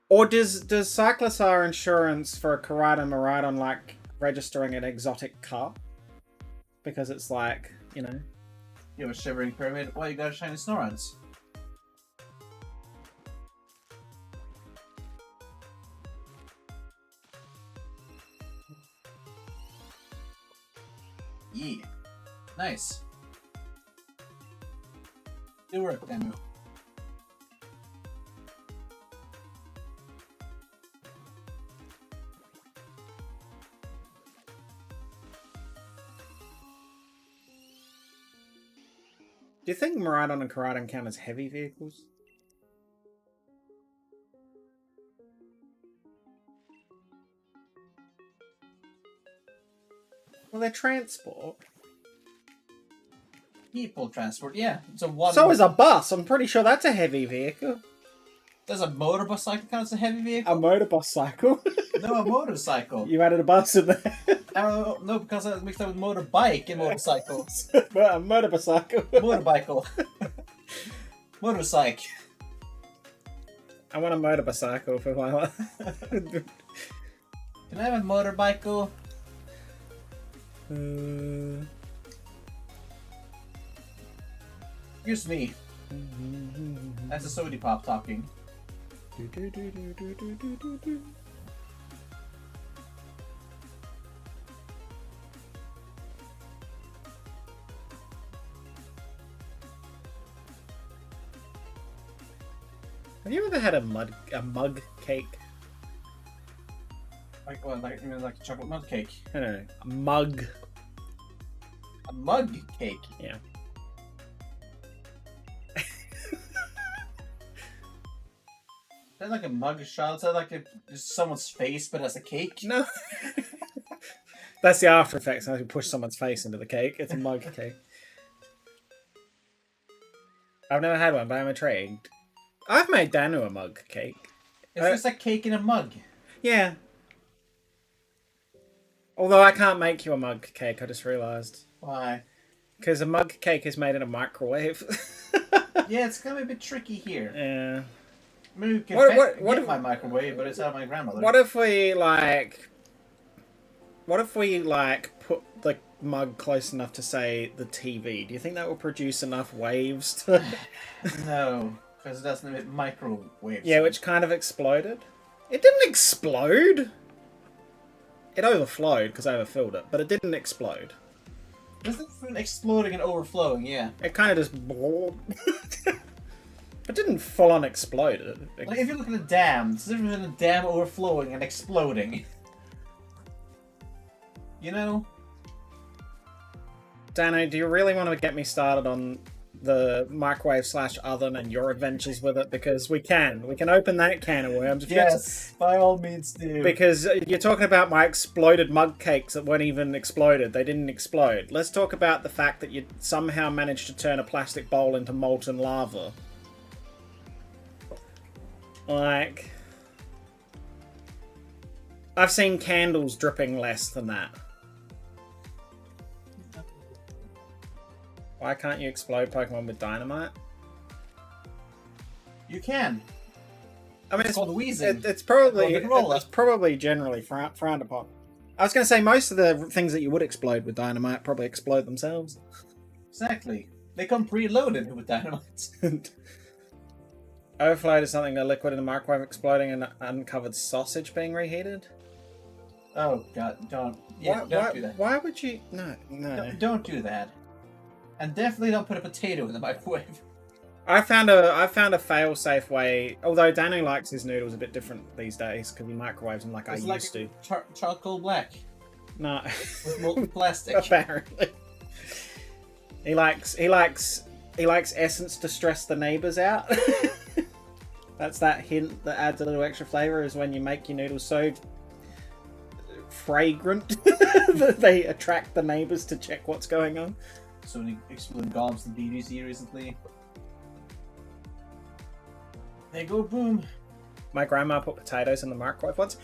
Or does Cyclosaur insurance for a Koraidon Miraidon like registering an exotic car? Because it's like, you know. You have a shivering pyramid. Why you got a shiny Snorons? Yeah. Nice. Good work, Demu. Do you think Miraidon and Koraidon count as heavy vehicles? Well, they're transport. People transport, yeah. It's a one. So is a bus. I'm pretty sure that's a heavy vehicle. Does a motorcycle count as a heavy vehicle? A motorbus cycle. No, a motorcycle. You added a bus in there. No, because I mixed up with motorbike and motorcycle. A motorbus cycle. Motorbicycle. Motorcycle. I want a motorbus cycle for my life. Can I have a motorbicycle? Excuse me. That's a Sody Pop talking. Have you ever had a mug cake? Like what? Like, you mean like a chocolate mug cake? No, a mug. A mug cake? Yeah. Is that like a mug shot? Is that like just someone's face but as a cake? No. That's the after effects. How you push someone's face into the cake. It's a mug cake. I've never had one, but I'm intrigued. I've made Danu a mug cake. It's just a cake in a mug. Yeah. Although I can't make you a mug cake, I just realised. Why? Because a mug cake is made in a microwave. Yeah, it's gonna be a bit tricky here. Yeah. Maybe we can What get if- my microwave, but it's out of my grandmother. What if we put the mug close enough to say the TV? Do you think that will produce enough waves to... No, because it doesn't emit microwave. Yeah, which kind of exploded. It didn't explode. It overflowed because I overfilled it, but it didn't explode. There's the difference between exploding and overflowing, yeah. It kind of just... It didn't full on explode. Like if you look at a dam, there's a difference between a dam overflowing and exploding. You know? Dano, do you really want to get me started on the microwave / oven and your adventures with it? Because we can open that can of worms. If Yes, by all means do. Because you're talking about my exploded mug cakes that weren't even exploded. They didn't explode. Let's talk about the fact that you somehow managed to turn a plastic bowl into molten lava. Like... I've seen candles dripping less than that. Why can't you explode Pokemon with dynamite? You can. I mean, It's called wheezing. It's probably Roll-a-roller. it's probably generally frowned upon. I was going to say most of the things that you would explode with dynamite probably explode themselves. Exactly. They come preloaded with dynamite. Overflowed is something that liquid in the microwave exploding and uncovered sausage being reheated. Oh god, don't. Yeah, don't do that. Why would you? No. Don't do that. And definitely don't put a potato in the microwave. I found a fail-safe way. Although Danny likes his noodles a bit different these days because he microwaves them like It's I like used to. Charcoal black No. with molten plastic. Apparently. He likes essence to stress the neighbours out. That's that hint that adds a little extra flavour, is when you make your noodles so fragrant that they attract the neighbours to check what's going on. So many exploding gobs in BBC recently. They go boom. My grandma put potatoes in the microwave once.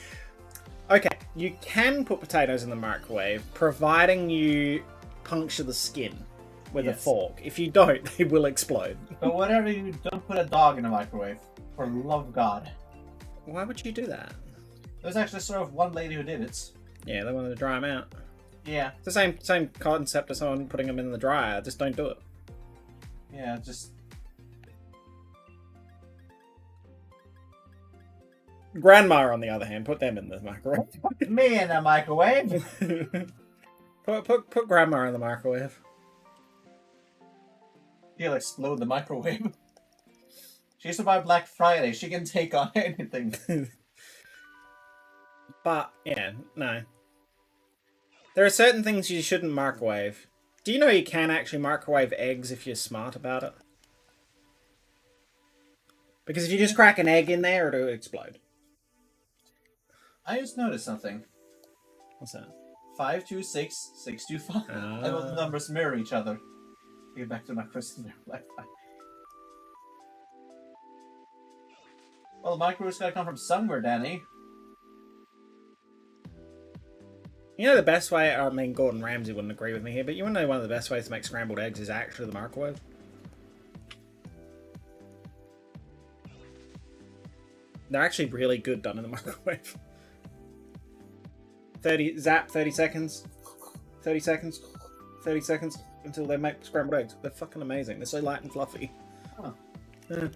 Okay, you can put potatoes in the microwave, providing you puncture the skin with a fork. If you don't, they will explode. But whatever you don't put a dog in the microwave. For the love of God. Why would you do that? There's actually sort of one lady who did it. Yeah, they wanted to dry them out. Yeah. It's the same concept as someone putting them in the dryer. Just don't do it. Yeah, just... Grandma, on the other hand, put them in the microwave. Me in the microwave! Put Grandma in the microwave. He'll explode the microwave. She survived Black Friday. She can take on anything. But, yeah, no. There are certain things you shouldn't microwave. Do you know you can actually microwave eggs if you're smart about it? Because if you just crack an egg in there, it'll explode. I just noticed something. What's that? 526, 625. And all the numbers mirror each other. Get back to my question there. Well, the microwave's gotta come from somewhere, Danny. You know the best way, I mean, Gordon Ramsay wouldn't agree with me here, but you want to know one of the best ways to make scrambled eggs is actually the microwave? They're actually really good done in the microwave. 30 seconds. 30 seconds. 30 seconds until they make scrambled eggs. They're fucking amazing. They're so light and fluffy. Huh. Yeah.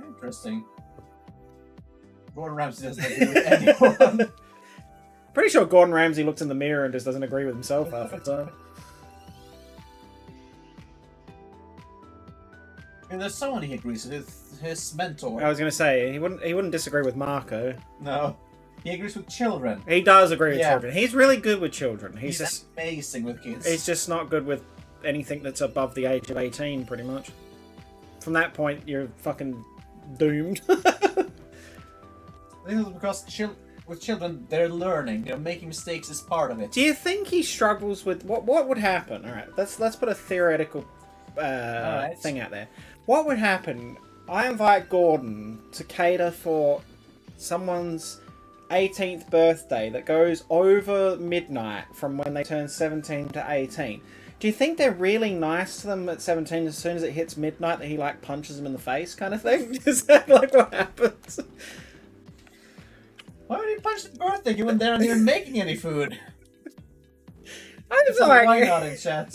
Interesting. Gordon Ramsay doesn't agree with anyone. Pretty sure Gordon Ramsay looks in the mirror and just doesn't agree with himself half the time. I mean, there's someone he agrees with, his mentor. I was going to say, he wouldn't disagree with Marco. No. He agrees with children. He does agree with children. He's really good with children. He's just amazing with kids. He's just not good with anything that's above the age of 18, pretty much. From that point, you're fucking doomed. I think it's because with children, they're learning. You know, making mistakes is part of it. Do you think he struggles with... What would happen? Alright, let's put a theoretical thing out there. What would happen? I invite Gordon to cater for someone's 18th birthday that goes over midnight from when they turn 17 to 18. Do you think they're really nice to them at 17 as soon as it hits midnight that he, like, punches them in the face kind of thing? Is that, like, what happens? Why would he punch the birthday given they aren't even making any food? I just like... Why not in chat?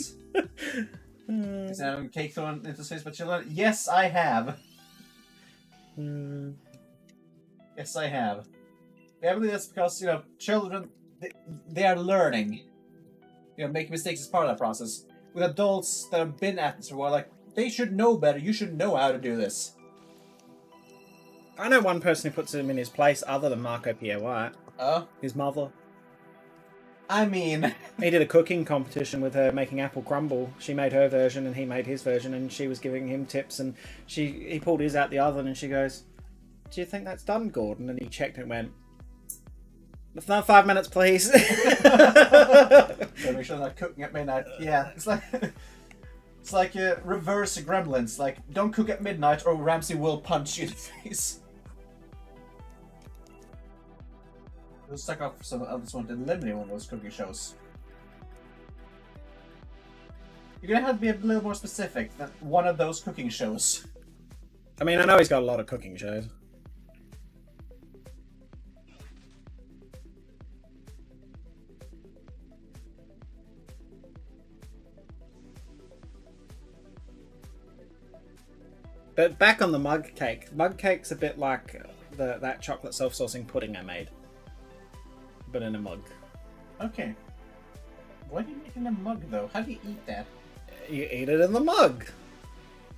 Is having cake thrown into space by children? Yes, I have. Yes, I have. I believe that's because, you know, children, they are learning. You know, making mistakes is part of that process. With adults that have been at this for a while, like, they should know better. You should know how to do this. I know one person who puts him in his place other than Marco Pierre White. His mother. I mean... He did a cooking competition with her making apple crumble. She made her version and he made his version and she was giving him tips and he pulled his out the oven and she goes, "Do you think that's done, Gordon?" And he checked and went, "Another 5 minutes, please." So make sure they're not cooking at midnight. Yeah, it's like reverse Gremlins. Like, don't cook at midnight or Ramsay will punch you in the face. We'll suck off some others want to eliminate one of those cooking shows. You're gonna have to be a little more specific than one of those cooking shows. I mean, I know he's got a lot of cooking shows. But back on the mug cake. Mug cake's a bit like that chocolate self-saucing pudding I made. But in a mug. Okay. Why do you make it in a mug, though? How do you eat that? You eat it in the mug.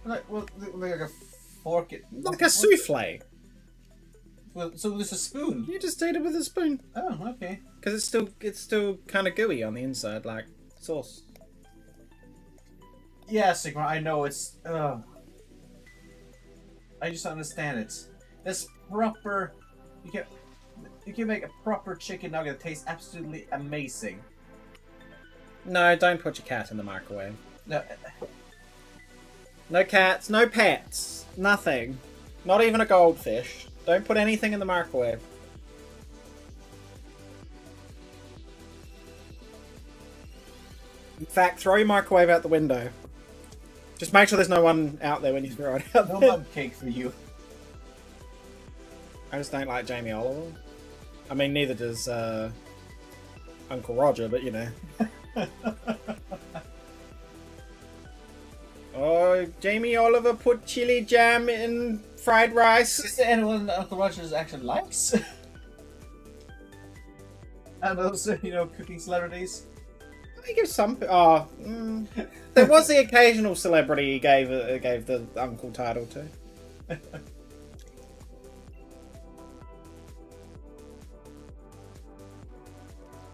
Like a fork? Like a souffle. Well, so there's a spoon? You just eat it with a spoon. Oh, okay. Because it's still kind of gooey on the inside, like sauce. Yeah, Sigma, I know it's... I just don't understand it. This proper... You can make a proper chicken nugget that tastes absolutely amazing. No, don't put your cat in the microwave. No. No cats, no pets, nothing. Not even a goldfish. Don't put anything in the microwave. In fact, throw your microwave out the window. Just make sure there's no one out there when you throw it out No there. mug cake for you. I just don't like Jamie Oliver. I mean, neither does Uncle Roger, but you know. Oh, Jamie Oliver put chili jam in fried rice. Is there anyone Uncle Roger's actually likes? And also, you know, cooking celebrities? He gives some. Oh, there was the occasional celebrity he gave the uncle title to.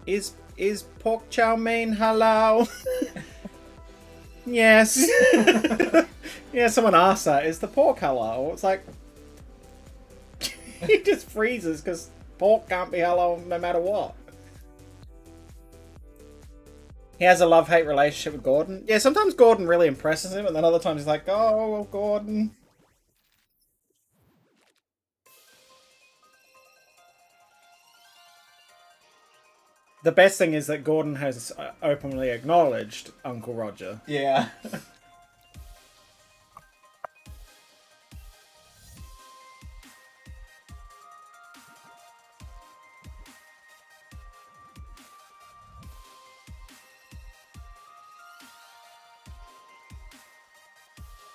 Is pork chow mein halal? Yes. Yeah, someone asked that. Is the pork halal? It's like he just freezes because pork can't be halal no matter what. He has a love-hate relationship with Gordon. Yeah, sometimes Gordon really impresses him, and then other times he's like, oh, well, Gordon. The best thing is that Gordon has openly acknowledged Uncle Roger. Yeah.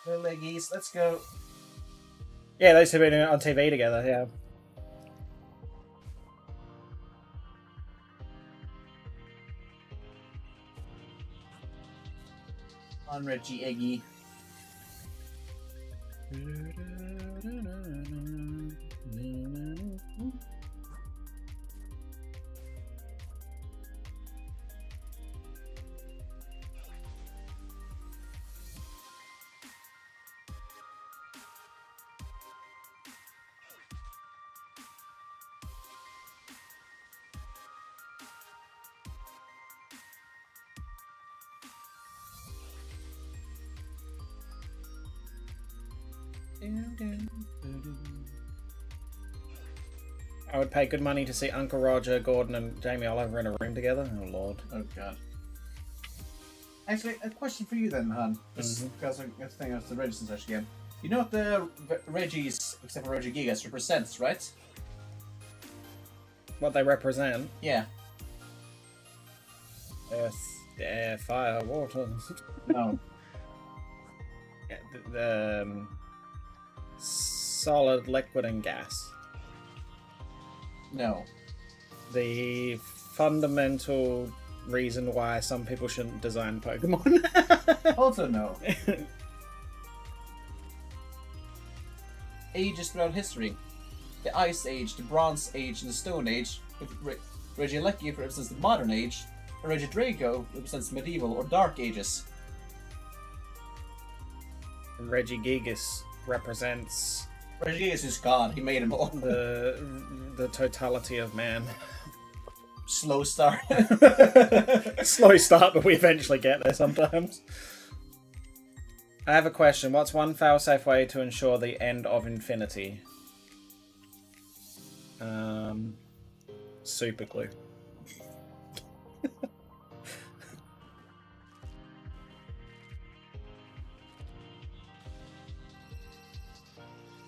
The leggies, let's go. Yeah, those two have been on TV together, yeah. On Reggie Eggy. I would pay good money to see Uncle Roger, Gordon, and Jamie Oliver in a room together. Oh, Lord. Oh, God. Actually, a question for you then, Han. Just because I'm thinking of the Regis search again. You know what the Reggies, except for Jyojiriiin, represents, right? What they represent? Yeah. Earth, air, fire, water. No. Yeah, solid, liquid, and gas. No. The fundamental reason why some people shouldn't design Pokemon. Also no. Ages throughout history. The Ice Age, the Bronze Age, and the Stone Age. Regieleki represents the Modern Age, and Regidrago represents medieval or Dark Ages. Regigigas represents Regigigas is God. He made them all. the totality of man. Slow start. Slow start, but we eventually get there sometimes. I have a question. What's one fail-safe way to ensure the end of infinity? Super glue.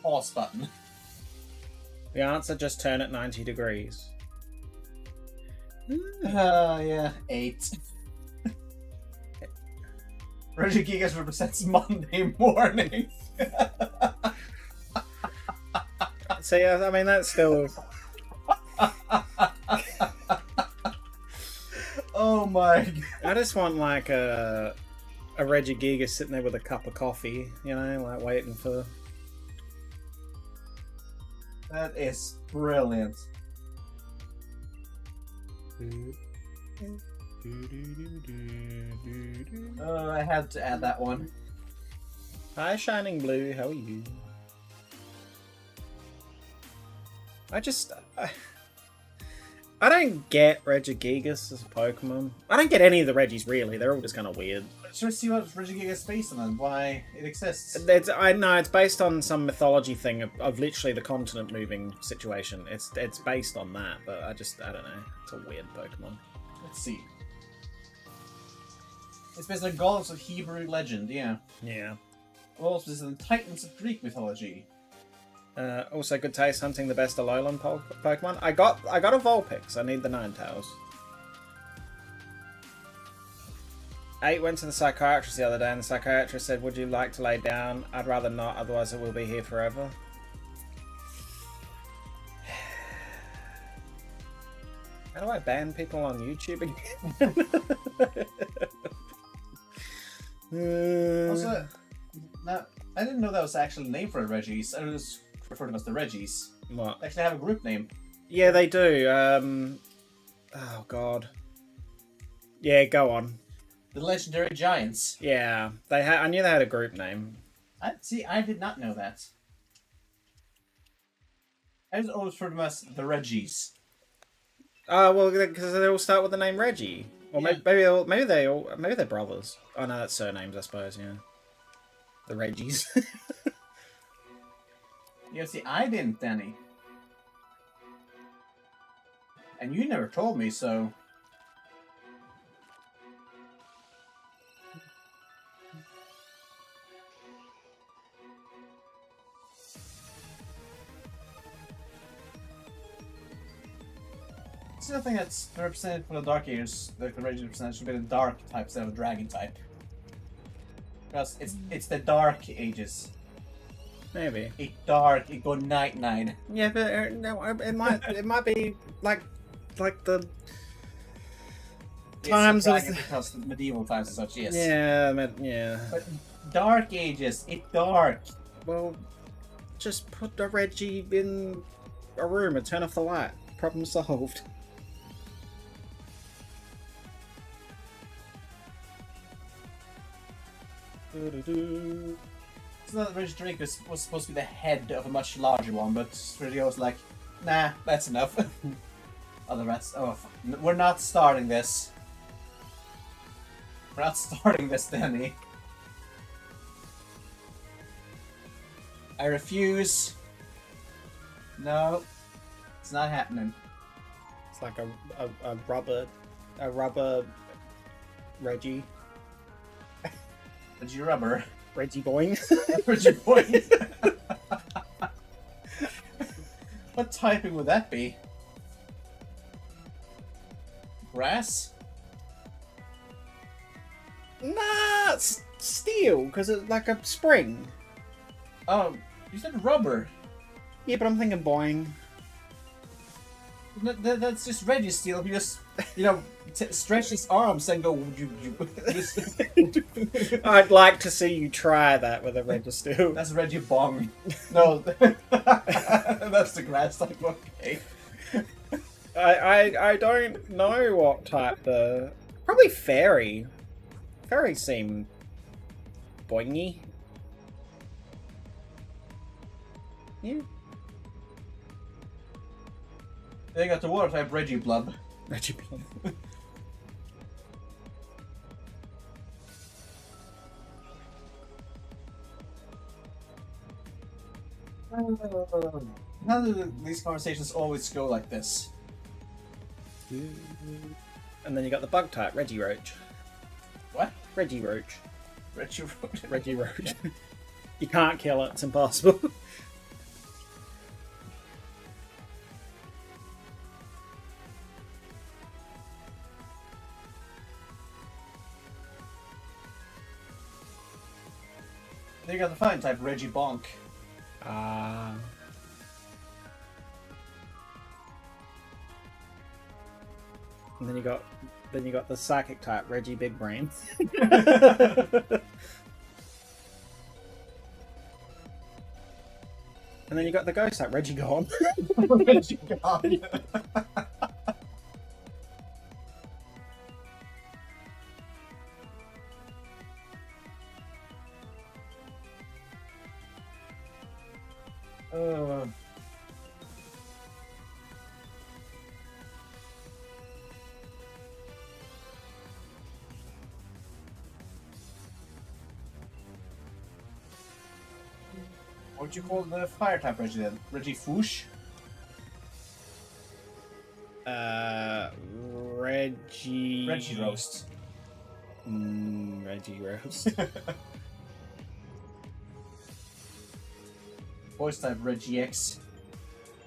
Pause button. The answer, just turn it 90 degrees. Yeah. 8. Regigigas represents Monday morning. So yeah, I mean that's still. Oh my God. I just want like a Regigigas sitting there with a cup of coffee, you know, like waiting for. That is brilliant. I had to add that one. Hi, Shining Blue. How are you? I don't get Regigigas as a Pokemon. I don't get any of the Regis really. They're all just kind of weird. Should we see what Regigigas is based on and why it exists? I know it's based on some mythology thing of literally the continent moving situation. It's based on that, but I don't know. It's a weird Pokemon. Let's see. It's based on gods of Hebrew legend, yeah. Yeah. Also, based on titans of Greek mythology. Also, good taste hunting the best Alolan Pokemon. I got a Vulpix. I need the Ninetales. 8 went to the psychiatrist the other day, and the psychiatrist said, "Would you like to lay down? I'd rather not, otherwise it will be here forever." How do I ban people on YouTube again? Also, now, I didn't know that was actually a name for the Reggies. I just referred to them as the Reggies. What? They actually have a group name. Yeah, they do. Oh god. Yeah, go on. The Legendary Giants. Yeah, they had. I knew they had a group name. I did not know that. I just always referred to them as the Reggies. Oh well, because they all start with the name Reggie, or Yeah. maybe they're brothers. Oh no, that's surnames, I suppose. Yeah, the Reggies. Yeah, see, I didn't, Danny. And you never told me, so... It's the thing that's represented for the Dark Ages, like the Reggie represented should be the Dark type instead of a Dragon type. Because it's the Dark Ages. Maybe. It dark, it go night. Yeah, but no, it might be like the times of because the medieval times and such. Yes. yeah. But Dark Ages, it dark. Well, just put the Reggie in a room and turn off the light. Problem solved. It's not that Reggie Drake was supposed to be the head of a much larger one, but Reggie was like, nah, that's enough. Other rats. Oh, fuck. We're not starting this. We're not starting this, Danny. I refuse. No, it's not happening. It's like a rubber Reggie Reggie Rubber. Reggie Boing. Reggie Boy. What typing would that be? Grass? Nah, it's steel because it's like a spring. Oh, you said rubber. Yeah, but I'm thinking Boing. That's just Reggie Steel. He just, stretch his arms and go. I'd like to see you try that with a Reggie steel. That's Reggie Bong. No, that's the grass type. Okay. I don't know what type the probably fairy. Fairies seem boingy. Yeah. They got the water type Reggie Blub. Reggie Blub. How do these conversations always go like this? And then you got the bug type, Reggie Roach. What? Reggie Roach. Reggie Roach. Reggie Roach. You can't kill it, it's impossible. They got the fine type Reggie Bonk. And then you got the psychic type, Reggie Big Brain. And then you got the ghost type, Reggie Gone. Reggie Gone. What would you call the fire type Reggie then? Reggie Foosh? Reggie... Reggie Roast. Reggie Roast. Voice type Reggie X.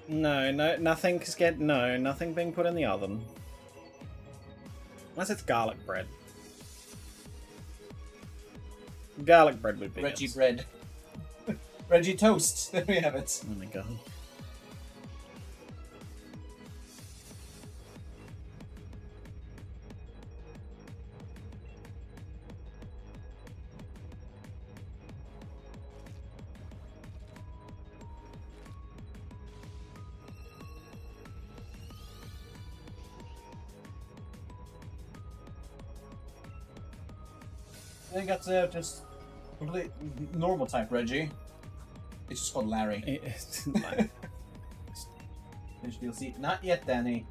No, nothing being put in the oven. Unless it's garlic bread. Garlic bread would be Reggie good. Bread. Reggie Toast. There we have it. Oh my god. They got just complete normal type Reggie. It's just called Larry. Finish DLC. Not yet, Danny.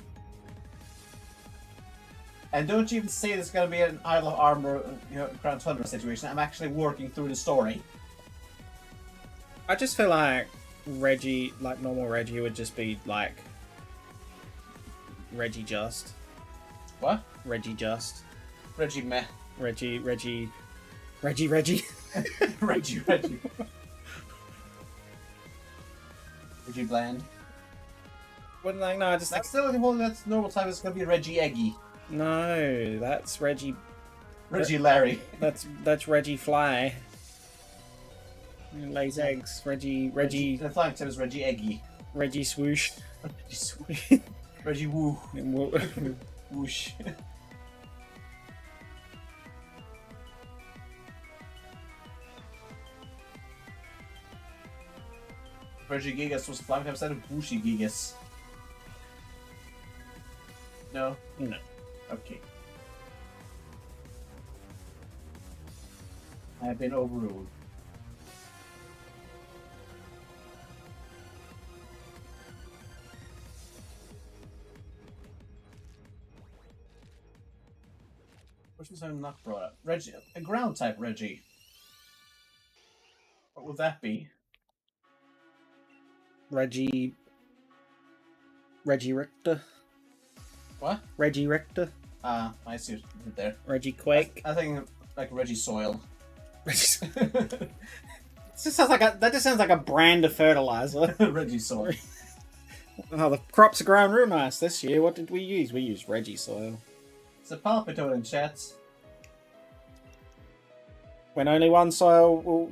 And don't you even say there's gonna be an Isle of Armor, Crown Tundra situation. I'm actually working through the story. I just feel like Reggie, like normal Reggie, would just be like Reggie Just. What? Reggie Just. Reggie meh. Reggie. Reggie. Reggie. Reggie Bland. What? Like, no, I just That's still the one that's normal type. It's gonna be Reggie Eggy. no. That's Reggie. Reggie Larry. That's Reggie Fly. He lays eggs. Reggie. The flying type is Reggie Eggy. Reggie Swoosh. Reggie Swoosh. Reggie Woo. Whoosh. Reggie Gigas was flying type instead of Whooshy Gigas. No? No. Okay. I have been overruled. Which ones I'm not brought up? Reggie, a ground type Reggie. What would that be? Reggie Richter. What? Reggie Richter. Ah, I see what you did there. Reggie Quake. I think like Reggie Soil. That just sounds like a brand of fertilizer. Reggie Soil. Oh, the crops are growing real nice this year. What did we use? We used Reggie soil. It's a palpitoad in chat. When only one soil will,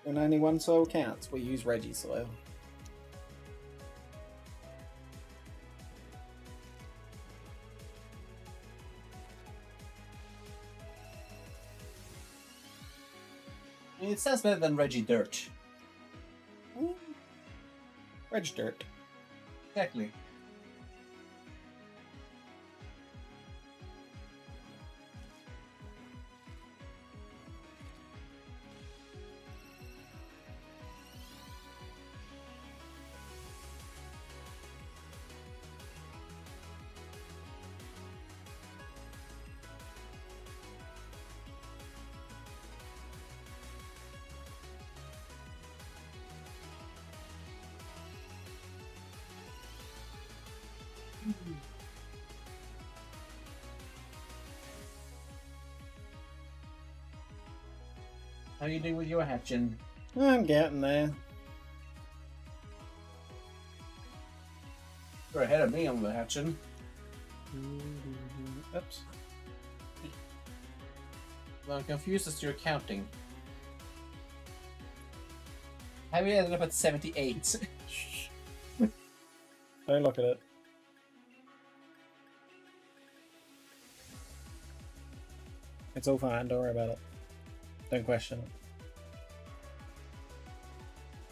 when only one soil counts, we use Reggie soil. I mean, it sounds better than Reggie Dirt. Reggie Dirt. Exactly. How you doing with your hatching? I'm getting there. You're ahead of me on the hatching. Oops. Well, I'm confused as to your counting. How we ended up at 78? Don't look at it. It's all fine, don't worry about it. Don't question it.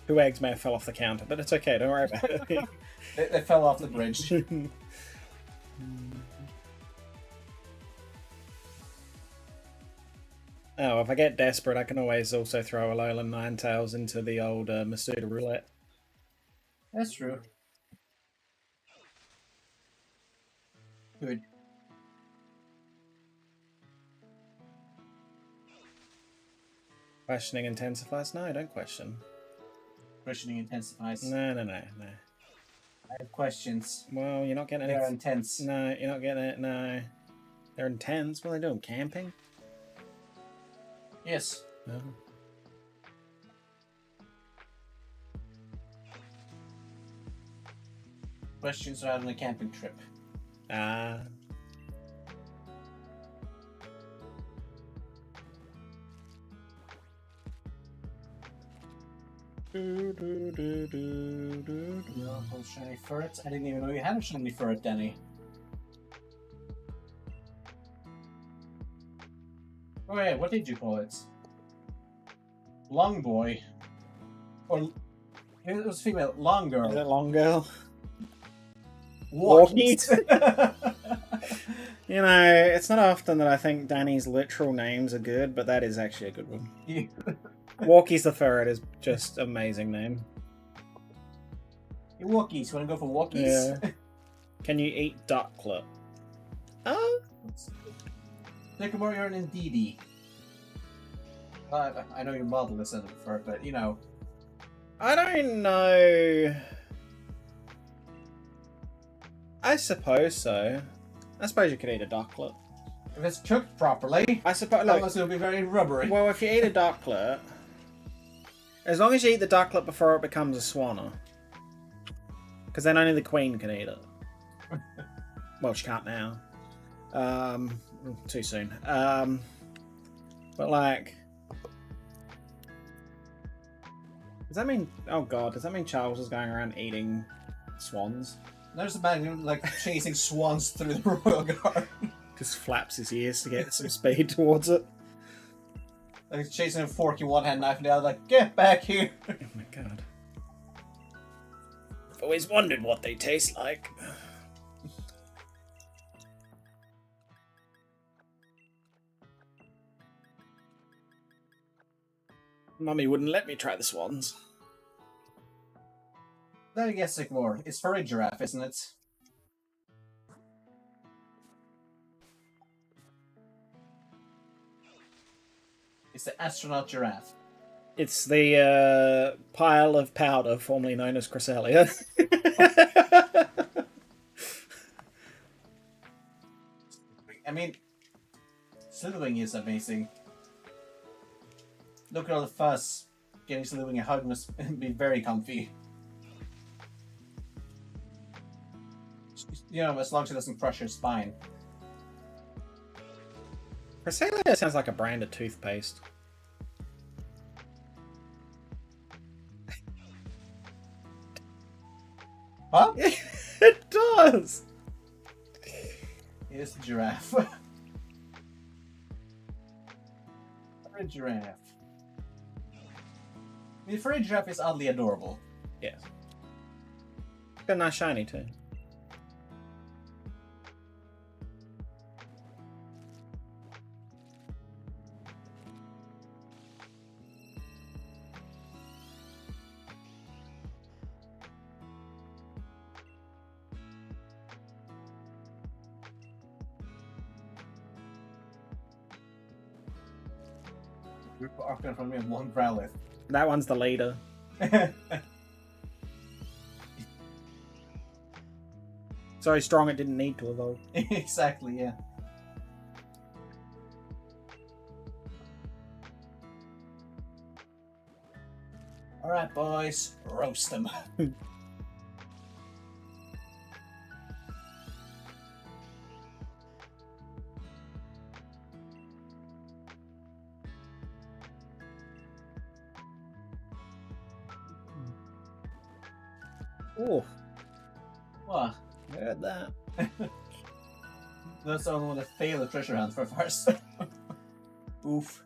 2 eggs may have fell off the counter, but it's okay, don't worry about it. they fell off the bridge. Oh, if I get desperate, I can always also throw Alolan Ninetales into the old Masuda roulette. That's true. Good. Questioning intensifies? No, don't question. Questioning intensifies. No. I have questions. Well, you're not getting They're any... intense. No, you're not getting it, no. They're intense? What are they doing, camping? Yes. No. Questions are out on a camping trip. Ah. Shiny ferret. I didn't even know you had a shiny ferret, Danny. Oh yeah, what did you call it? Long boy. Or it was female. Long girl. Is it long girl? Walkies. You know, it's not often that I think Danny's literal names are good, but that is actually a good one. Yeah. Walkies the Ferret is just amazing name. Hey, Walkies, you wanna go for Walkies? Yeah. Can you eat ducklet? Oh. Sycamore and Indeedee. I know you're motherless and prefer, but you know. I don't know. I suppose so. I suppose you could eat a ducklet. If it's cooked properly, I suppose. otherwise it'll be very rubbery. Well, if you eat a ducklet, as long as you eat the ducklet before it becomes a swanner, because then only the queen can eat it. Well, she can't now. Too soon. But like, does that mean? Oh God, does that mean Charles is going around eating swans? There's a man like chasing swans through the royal garden. Just flaps his ears to get some speed towards it. Like he's chasing a fork in one hand, knife in the other. Like, get back here! Oh my God! I've always wondered what they taste like. Mummy wouldn't let me try the swans. Then I guess Sycamore. It's for a giraffe, isn't it? It's the astronaut giraffe. It's the pile of powder formerly known as Cresselia. I mean, Slithering is amazing. Look at all the fuss. Getting Slithering a hug must be very comfy. You know, as long as it doesn't crush your spine. Cresselia sounds like a brand of toothpaste. Huh? It does! It is a giraffe. For a giraffe. I mean, for a giraffe is oddly adorable. Yes. Got a nice shiny too. You're walking in front of me with one Growlithe. That one's the leader. So strong it didn't need to evolve. Exactly, yeah. Alright, boys. Roast them. Oh, What? I heard that. That's the only one that failed the treasure hunt for first. Oof.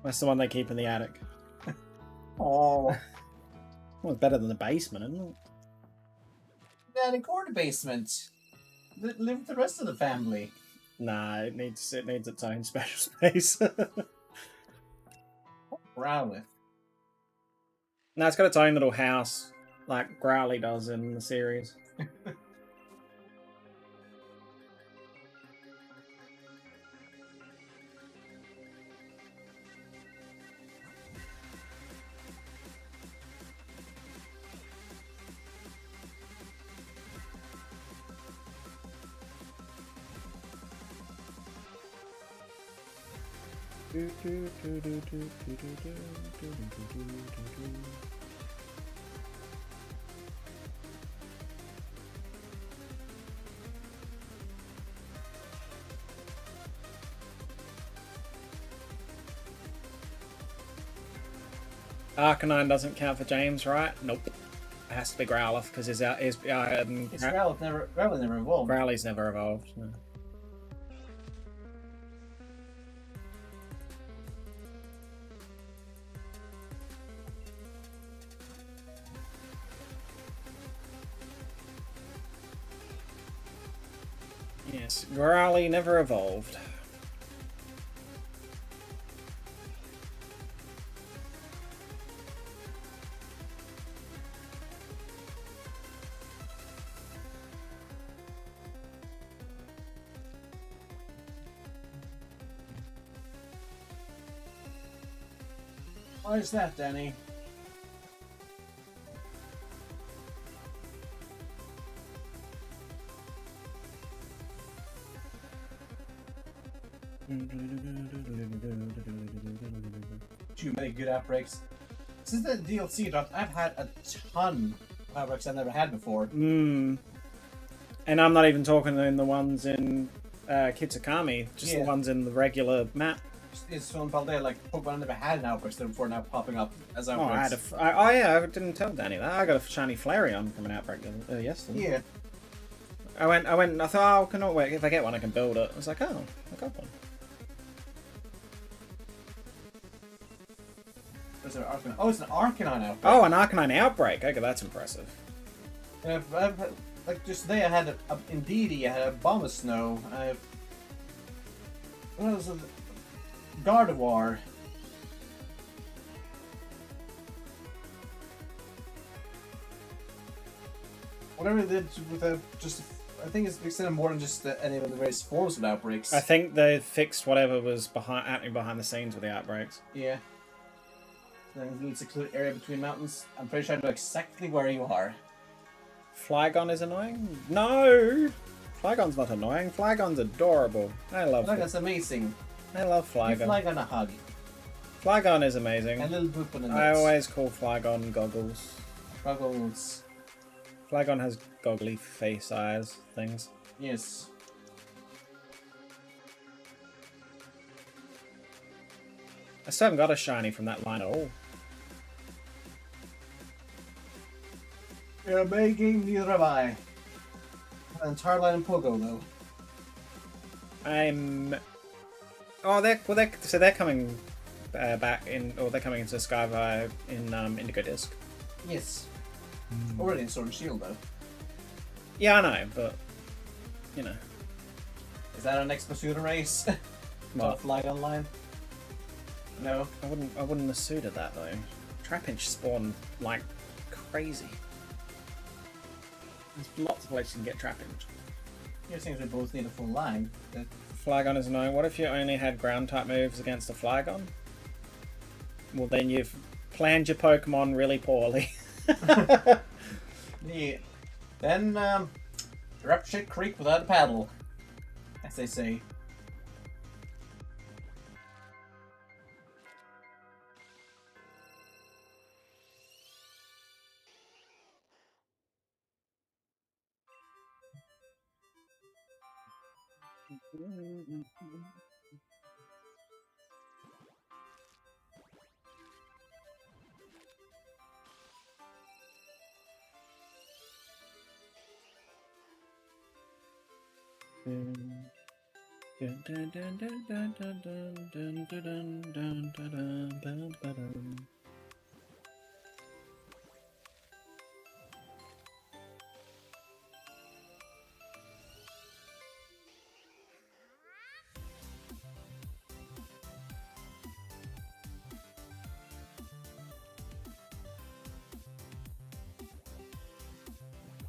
That's the one they keep in the attic. Oh. Well, it's better than the basement, isn't it? Dad, in corner basement. Live with the rest of the family. Nah, it needs its own special space. Growlithe. No, it's got its own little house, like Growly does in the series. Arcanine doesn't count for James, right? Nope. It has to be Growlithe because It's Growlithe never evolved. Growly's never evolved. No. Yes, Growly never evolved. Why is that, Danny? Too many good outbreaks. Since the DLC dropped, I've had a ton of outbreaks I've never had before. And I'm not even talking in the ones in Kitsukami, just the ones in the regular map. It's fun about there, like Pokemon never had an outburst before now popping up as Oh, outbreaks. I didn't tell Danny that. I got a shiny Flareon from an outbreak yesterday. Yeah. I went and I thought, oh, cannot wait. If I get one, I can build it. I was like, oh, I got one. Where's our Arcanine? Oh, it's an Arcanine outbreak. Oh, an Arcanine outbreak. Okay, that's impressive. Like just today, I had Indeedee, I had a Bombasnow, what was it? Gardevoir. Whatever they did with I think it's extended more than just any of the various forms of outbreaks. I think they fixed whatever was happening behind the scenes with the outbreaks. Yeah. Then a little secluded area between mountains. I'm pretty sure I know exactly where you are. Flygon is annoying? No! Flygon's not annoying. Flygon's adorable. I love it. Flygon's amazing. I love Flygon. Give Flygon a hug. Flygon is amazing. A little boop on the I nuts. always call Flygon goggles. Goggles. Flygon has goggly face eyes things. Yes. I still haven't got a shiny from that line at all. You're begging, neither have I. An entire line in Pogo, though. I'm. Oh, they're coming back in, or they're coming into Skyvi in Indigo Disc. Yes. Already in Sword and Shield, though. Yeah, I know, but you know. Is that our next Masuda race? What? Flag online? No. I wouldn't have suited that though. Trapinch spawned like crazy. There's lots of places you can get Trapinch. You're saying we both need a full line. Flygon is annoying. What if you only had ground type moves against a Flygon? Well, then you've planned your Pokemon really poorly. Yeah. Then, you're up shit creek without a paddle. As they say.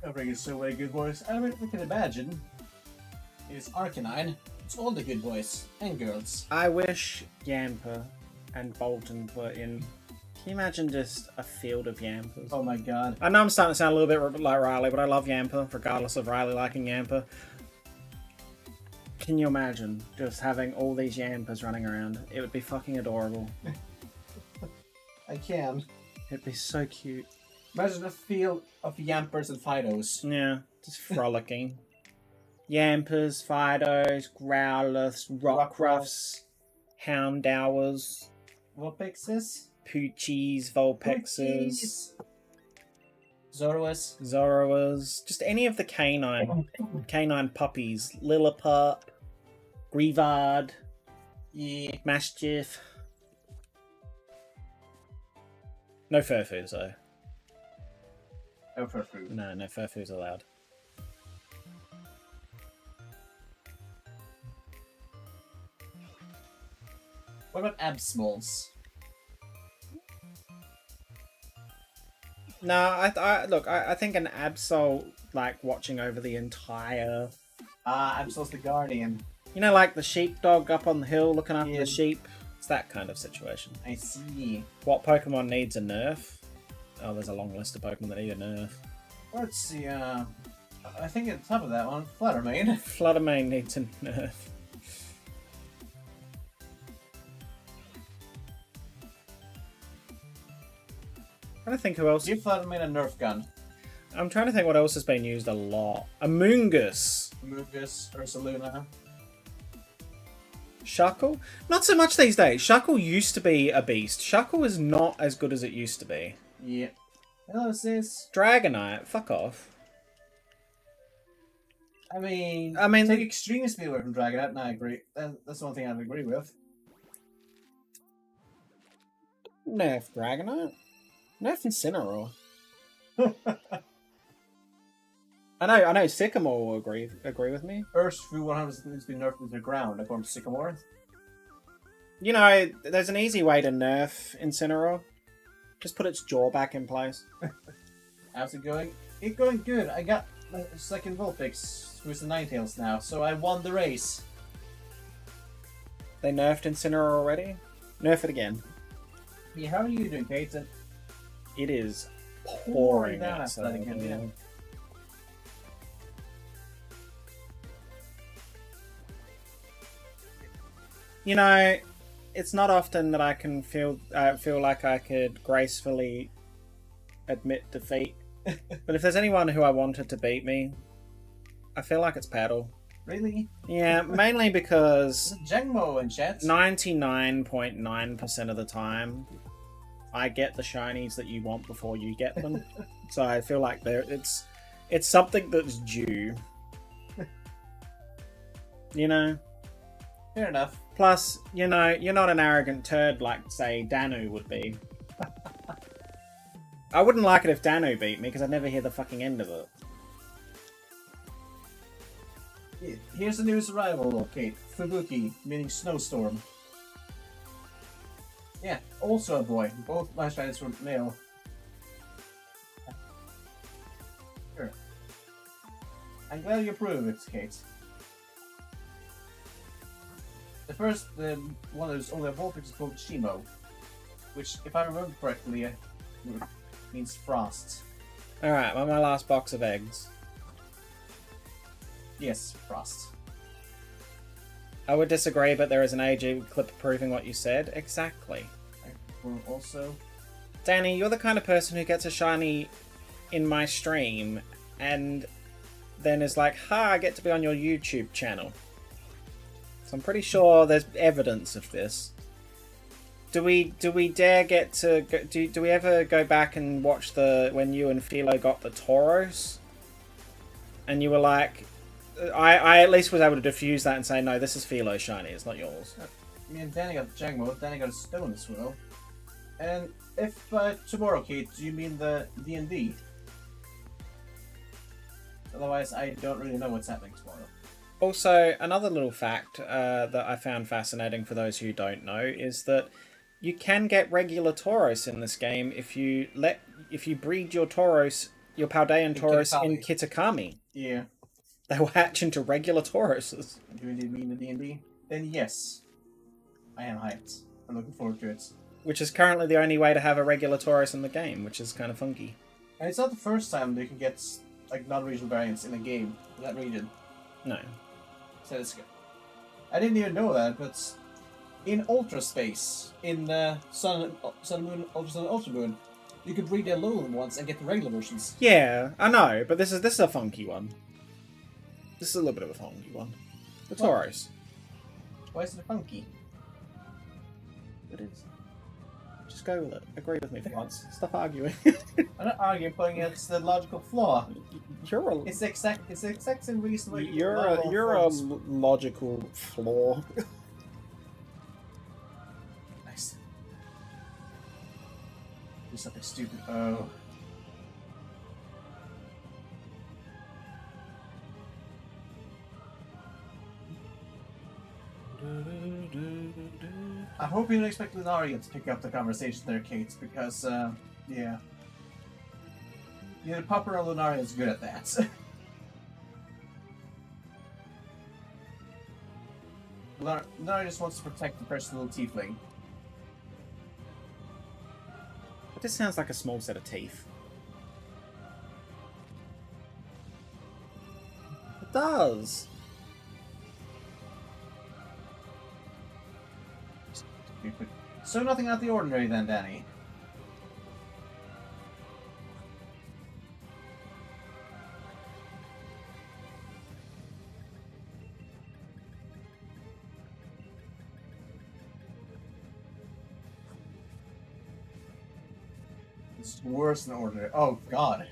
Covering is so many good boys. I mean, we can imagine. It's Arcanine. It's all the good boys and girls. I wish Yamper and Bolton were in. Can you imagine just a field of Yampers? Oh my god. I know I'm starting to sound a little bit like Riley, but I love Yamper, regardless of Riley liking Yamper. Can you imagine just having all these Yampers running around? It would be fucking adorable. I can. It'd be so cute. Imagine a field of Yampers and Fidos. Yeah, just frolicking. Yampers, Fidos, Growliths, Rockruffs, Houndowers, Vulpixes? Poochies, Vulpixes, Zoroas, just any of the canine puppies. Lillipup, Greavard, Yeah. Mastiff. No Furfoos though. Oh, for food. No Furfoos allowed. What about Absmalls? No, I think an Absol, like, watching over the entire... Absol's the Guardian. You know, like the sheepdog up on the hill looking after Yeah. the sheep? It's that kind of situation. I see. What Pokemon needs a nerf? Oh, there's a long list of Pokemon that need a nerf. Let's see, I think at the top of that one, Fluttermane. Fluttermane needs a nerf. I'm trying to think who else. Give Fluttermane a Nerf gun. I'm trying to think what else has been used a lot. Amoonguss. Amoonguss, Ursaluna. Shuckle? Not so much these days. Shuckle used to be a beast. Shuckle is not as good as it used to be. Yeah. Hello, sis. Dragonite, fuck off. I mean, take extreme speed away from Dragonite, and I agree. That's the one thing I'd agree with. Nerf Dragonite? Nerf Incineroar. I know Sycamore will agree with me. Urshifu 100 needs to be nerfed into the ground, according to Sycamore. You know, there's an easy way to nerf Incineroar. Just put its jaw back in place. How's it going? It's going good. I got my second Vulpix, who's the Ninetales now, so I won the race. They nerfed Incineroar already? Nerf it again. Yeah, how are you doing, Peyton? It is pouring down outside. after that again, yeah. You know, it's not often that I can feel like I could gracefully admit defeat. But if there's anyone who I wanted to beat me, I feel like it's Paddle. Really? Yeah, mainly because Jangmo in chat. 99.9% of the time, I get the shinies that you want before you get them. So I feel like it's something that's due. You know? Fair enough. Plus, you know, you're not an arrogant turd like, say, Danu would be. I wouldn't like it if Danu beat me, because I'd never hear the fucking end of it. Here's the newest arrival, okay. Fubuki, meaning snowstorm. Yeah, also a boy. Both my shinies were male. Sure. I'm glad you approve it, Kate. The first one that was only a Vulpix is called Shimo, which, if I remember correctly, means frost. Alright, well, my last box of eggs. Yes, frost. I would disagree, but there is an AG clip proving what you said. Exactly. Also, Danny, you're the kind of person who gets a shiny in my stream and then is like, ha, I get to be on your YouTube channel. So I'm pretty sure there's evidence of this. Do we dare get to do we ever go back and watch when you and Philo got the Tauros? And you were like, I at least was able to diffuse that and say, no, this is Philo's shiny, it's not yours. Me and Danny got Jangmo, Danny got a stone as well. And if tomorrow, Kate, do you mean the D&D? Otherwise, I don't really know what's happening tomorrow. Also, another little fact that I found fascinating for those who don't know is that you can get regular Tauros in this game if you breed your Tauros, your Paldean Tauros in Kitakami. Yeah. They will hatch into regular Tauroses. Do you indeed mean the D&D? Then yes, I am hyped. I'm looking forward to it. Which is currently the only way to have a regular Tauros in the game, which is kind of funky. And it's not the first time they can get like non-regional variants in a game in that region. No. So it's good. I didn't even know that, but in Ultra Space, in Sun Moon, Ultra Sun, Ultra Moon, you could breed the Alolan ones and get the regular versions. Yeah, I know, but this is a funky one. This is a little bit of a funky one. The Tauros. Why is it funky? It is. Just go with it. Agree with me for once. Stop arguing. I'm not arguing, pointing out it's the logical flaw. You're a. It's the exact same reason why You're a logical flaw. Nice. Do something stupid. Oh. I hope you don't expect Lunaria to pick up the conversation there, Kate, because, yeah. Either Pupper or Lunaria is good at that. Lunaria just wants to protect the personal tiefling. This sounds like a small set of teeth. It does. So nothing out of the ordinary then, Danny. It's worse than ordinary. Oh, God.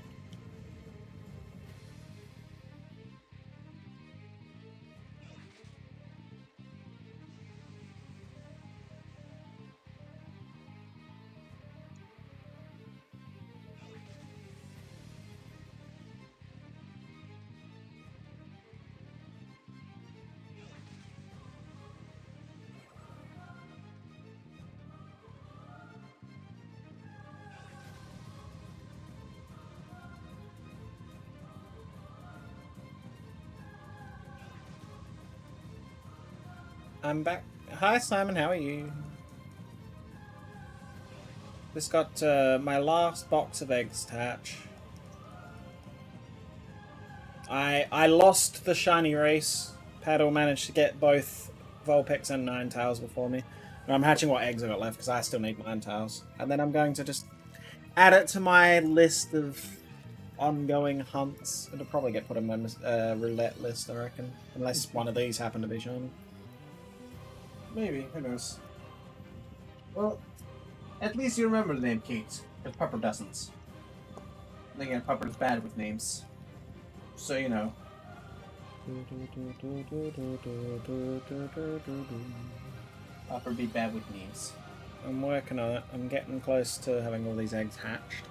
I'm back. Hi, Simon. How are you? Just got my last box of eggs to hatch. I lost the shiny race. Paddle managed to get both Vulpix and Ninetales before me. And I'm hatching what eggs I got left because I still need Ninetales. And then I'm going to just add it to my list of ongoing hunts. It'll probably get put on my roulette list, I reckon. Unless one of these happen to be shown. Maybe, who knows. Well, at least you remember the name Kate, but Pupper doesn't. And again, Pupper's bad with names. So you know. Pupper be bad with names. I'm working on it. I'm getting close to having all these eggs hatched.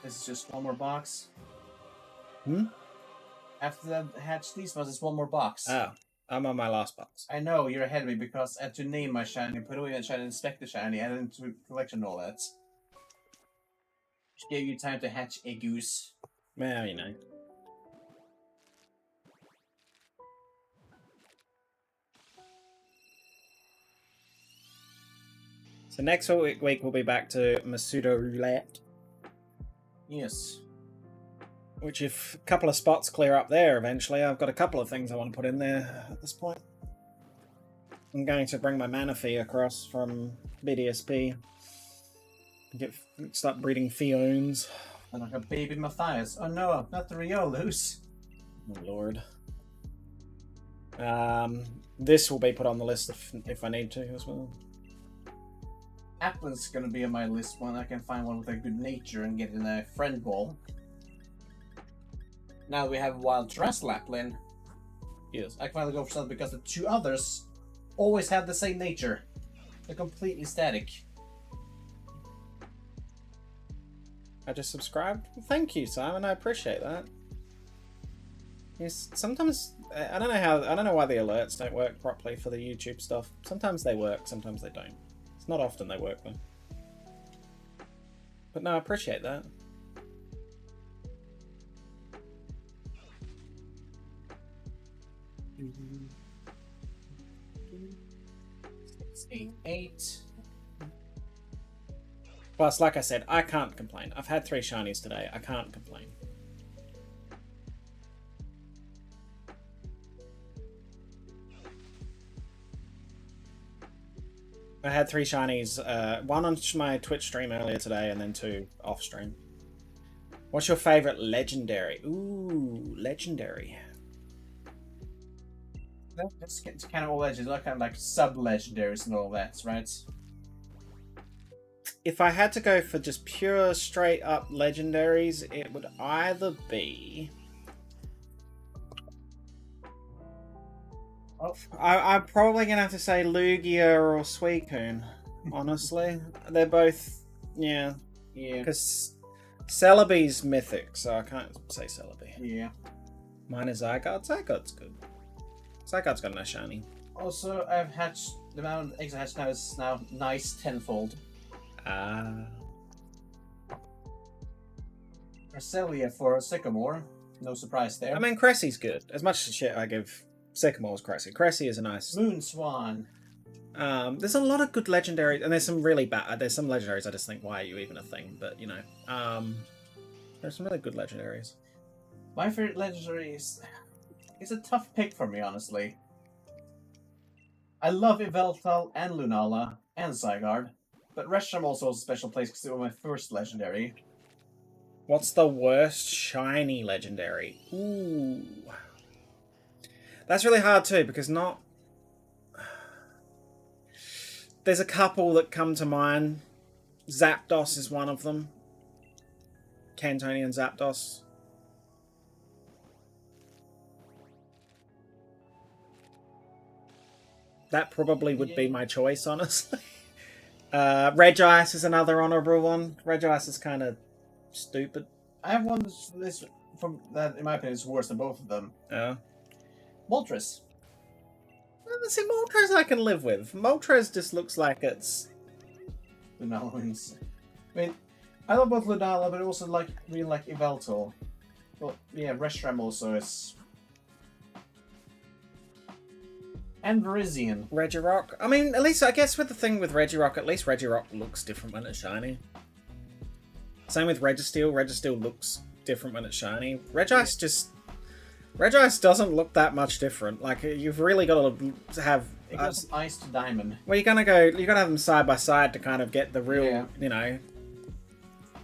This is just one more box. Hmm? After that hatch these ones, it's one more box. Oh, I'm on my last box. I know, you're ahead of me because I had to name my shiny, put away that shiny, inspect the shiny, add it into collection and all that. Just gave you time to hatch a goose. Well, you know. So next week we'll be back to Masuda Roulette. Yes. Which, if a couple of spots clear up there eventually, I've got a couple of things I want to put in there at this point. I'm going to bring my Manaphy across from BDSP. Start breeding Fiones. And like a baby Matthias. Oh no, not the Riolus. Oh lord. This will be put on the list if I need to as well. Applin's gonna be on my list when I can find one with a good nature and get in a friend ball. Now we have Wild Terrestrial Applin. Yes. I can finally go for something because the two others always have the same nature. They're completely static. I just subscribed. Thank you, Simon. I appreciate that. Yes, sometimes I don't know why the alerts don't work properly for the YouTube stuff. Sometimes they work, sometimes they don't. It's not often they work though. But no, I appreciate that. Eight. Plus, like I said, I can't complain. I've had 3 shinies today. I can't complain. I had 3 shinies, 1 on my Twitch stream earlier today, and then 2 off stream. What's your favorite legendary? Ooh, legendary. It's kind of all legends, kind of like sub-legendaries and all that, right? If I had to go for just pure, straight-up legendaries, it would either be... Oh, I'm probably going to have to say Lugia or Suicune. honestly. They're both, yeah. Yeah. Because Celebi's mythic, so I can't say Celebi. Yeah. Mine is Zygarde. Zygarde's good. Zygarde's got a nice shiny. Also, I've hatched, the amount of eggs I hatched now is now nice tenfold. Cresselia for Sycamore. No surprise there. I mean, Cressy's good. As much shit I give Sycamore's Cressy. Cressy is a nice... Moon Swan. There's a lot of good legendaries, and there's some really bad... There's some legendaries I just think, why are you even a thing? But, you know. There's some really good legendaries. My favorite legendary is... It's a tough pick for me, honestly. I love Yveltal and Lunala and Zygarde, but Reshiram also has a special place because they were my first legendary. What's the worst shiny legendary? Ooh. That's really hard too, because not... There's a couple that come to mind. Zapdos is one of them. Cantonian Zapdos. That probably would be my choice, honestly. Regice is another honourable one. Regice is kind of stupid. I have one this from that, in my opinion, is worse than both of them. Oh. Moltres. See, Moltres I can live with. Moltres just looks like it's... Lunala. I mean, I love both Lunala, but I also really like Yveltal. Well, yeah, Reshiram also is... And Virizion. Regirock. I mean, at least, I guess with the thing with Regirock, at least Regirock looks different when it's shiny. Same with Registeel. Registeel looks different when it's shiny. Regice just... Regice doesn't look that much different. Like, you've really got to have... It goes from ice to diamond. Well, you're gonna have them side by side to kind of get the real, you know...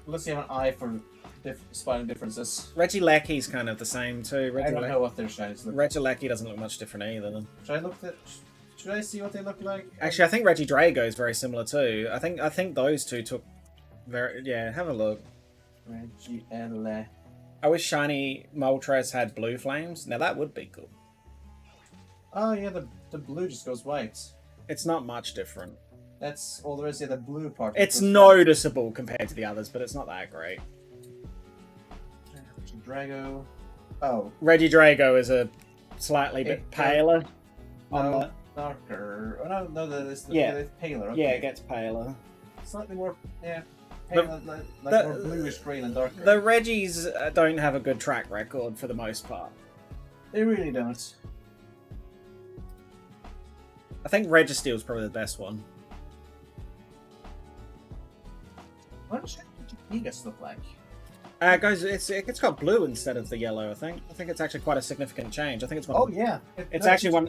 Unless you have an eye for spotting differences. Regilecky's kind of the same too. I don't know what their shinies look like. Regilecky doesn't look much different either. Should I see what they look like? Actually, I think Regidrago is very similar too. I think those two took very... Yeah, have a look. Regiele. I wish shiny Moltres had blue flames. Now that would be cool. Oh yeah, the blue just goes white. It's not much different. That's all there is. Yeah, the blue part. It's noticeable compared to the others, but it's not that great. Drago. Oh. Regidrago is a slightly bit paler. No, darker. Oh, no, it's paler. Okay. Yeah, it gets paler. Slightly more, paler, like more bluish grey than darker. The Regis don't have a good track record for the most part. They really don't. I think Registeel's probably the best one. What does Jyojiriiin look like? Guys, it's got blue instead of the yellow. I think it's actually quite a significant change. I think it's one. Oh yeah, it's actually one.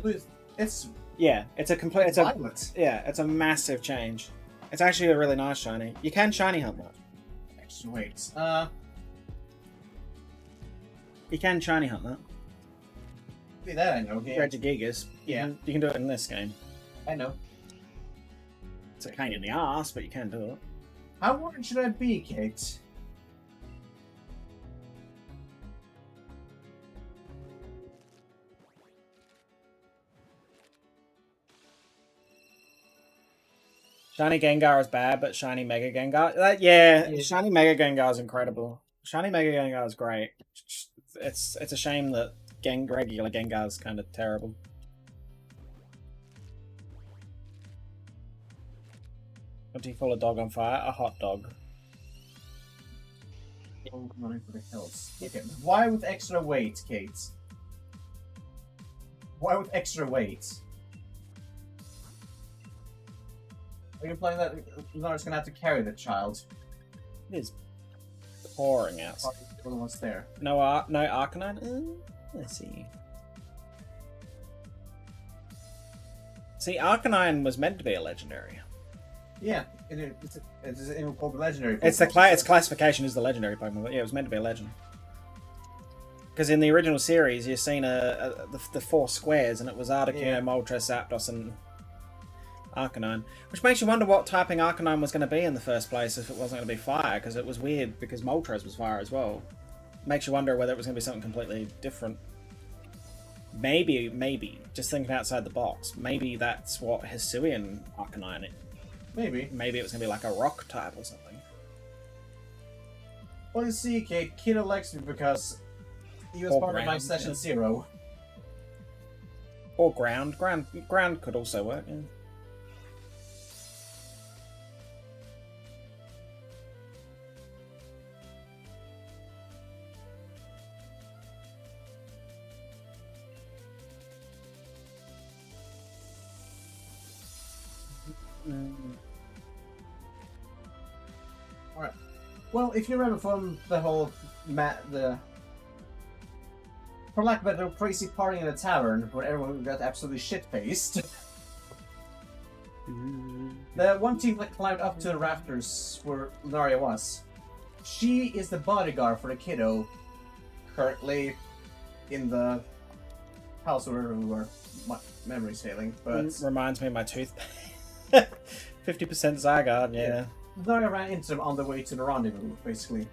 It's it's a complete. It's violet. It's a massive change. It's actually a really nice shiny. You can shiny hunt that. Actually, wait. You can shiny hunt that. That I know. Yeah. Regigigas. Yeah. You can do it in this game. I know. It's a pain in the ass, but you can do it. How worried should I be, Kate? Shiny Gengar is bad, but Shiny Mega Gengar... Shiny Mega Gengar is incredible. Shiny Mega Gengar is great. It's a shame that regular Gengar is kind of terrible. What do you call a dog on fire? A hot dog. Running for the hills. Okay. Why with extra weight, Kate? Why with extra weight? Are you implying that Lunar's gonna have to carry the child? It is pouring out. What's there? No Arcanine? Let's see. See, Arcanine was meant to be a legendary. Yeah, it's called the legendary Pokemon. Its classification is the legendary Pokemon, but yeah, it was meant to be a legend. Because in the original series, you've seen the 4 squares, and it was Articuno, Moltres, Zapdos, and Arcanine. Which makes you wonder what typing Arcanine was going to be in the first place if it wasn't going to be fire, because it was weird, because Moltres was fire as well. Makes you wonder whether it was going to be something completely different. Maybe, just thinking outside the box, maybe that's what Hisuian Arcanine Maybe. Maybe it was gonna be like a rock type or something. Well, you see, Kate, Kiddo likes me because he was Or part of my ground, session yeah. 0. Or ground. Ground could also work. Yeah. Alright. Well, if you remember from the whole for lack of a better, crazy party in the tavern where everyone got absolutely shit-faced. The one team that climbed up to the rafters where Lunaria was. She is the bodyguard for the kiddo currently in the house where my memory's failing, but Reminds me of my toothpaste. 50% Zygarde, yeah. Lunaria ran into them on the way to the rendezvous, basically.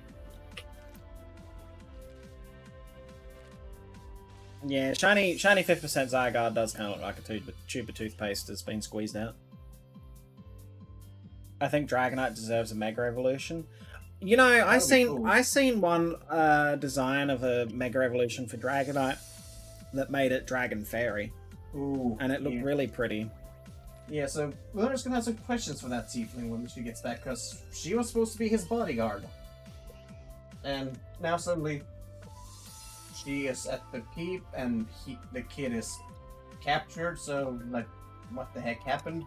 Yeah, shiny 50% Zygarde does kind of look like a tube of toothpaste that's been squeezed out. I think Dragonite deserves a Mega Evolution. You know, I seen one design of a Mega Evolution for Dragonite that made it Dragon Fairy. Ooh, and it looked really pretty. Yeah, so Lunar's gonna have some questions for that tiefling when she gets back, because she was supposed to be his bodyguard. And now suddenly she is at the keep and the kid is captured, so like, what the heck happened?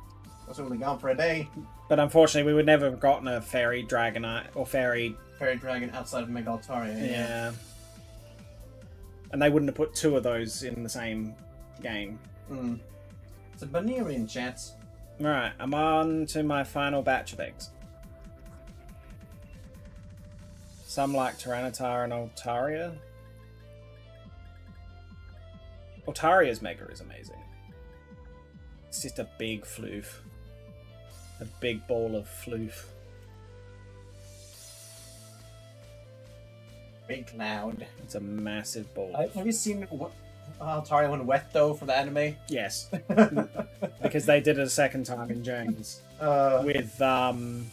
Was only gone for a day. But unfortunately, we would never have gotten a Fairy Dragonite or Fairy Dragon outside of Mega Altaria. Yeah. And they wouldn't have put two of those in the same game. Mm. It's a Banerian, chat. Right, I'm on to my final batch of eggs. Some like Tyranitar and Altaria. Altaria's Mega is amazing. It's just a big floof. A big ball of floof. Big cloud. It's a massive ball. Have you seen Altaria when wet though from the anime? Yes. Because they did it a second time in Journeys. With oh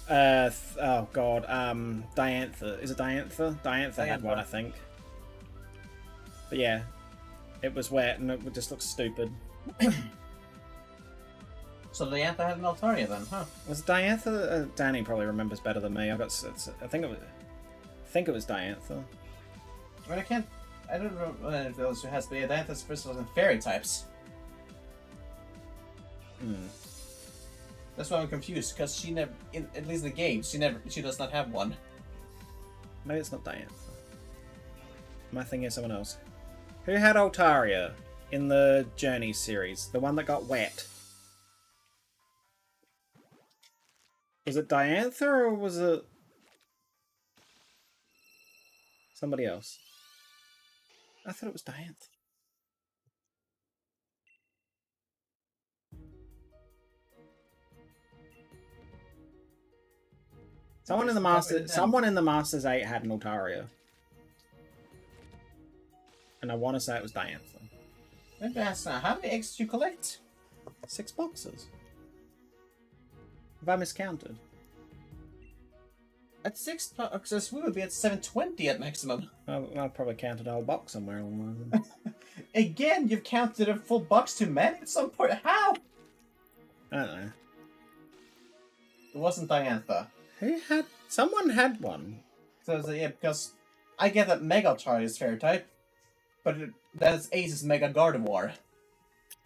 god, Diantha. Is it Diantha? Diantha had one, I think. But yeah, it was wet and it just looks stupid. So Diantha had an Altaria then, huh? Was it Diantha? Danny probably remembers better than me. I think it was Diantha. I mean, I don't know if those who has, but yeah, Diantha's first was in fairy types. That's why I'm confused, because she never, at least in the game, she does not have one. Maybe it's not Diantha. My thing is someone else. Who had Altaria in the Journey series? The one that got wet. Was it Diantha or was it somebody else? I thought it was Diantha. Someone in the Masters 8 had an Altaria. And I want to say it was Diantha. Maybe that's not. How many eggs did you collect? 6 boxes. Have I miscounted? At 6 boxes, we would be at 720 at maximum. I probably counted a whole box somewhere along the line. Again, you've counted a full box too many at some point. How? I don't know. It wasn't Diantha. Someone had one. So yeah, because I get that Mega Altaria is fairy type, but that's Ace's Mega Gardevoir.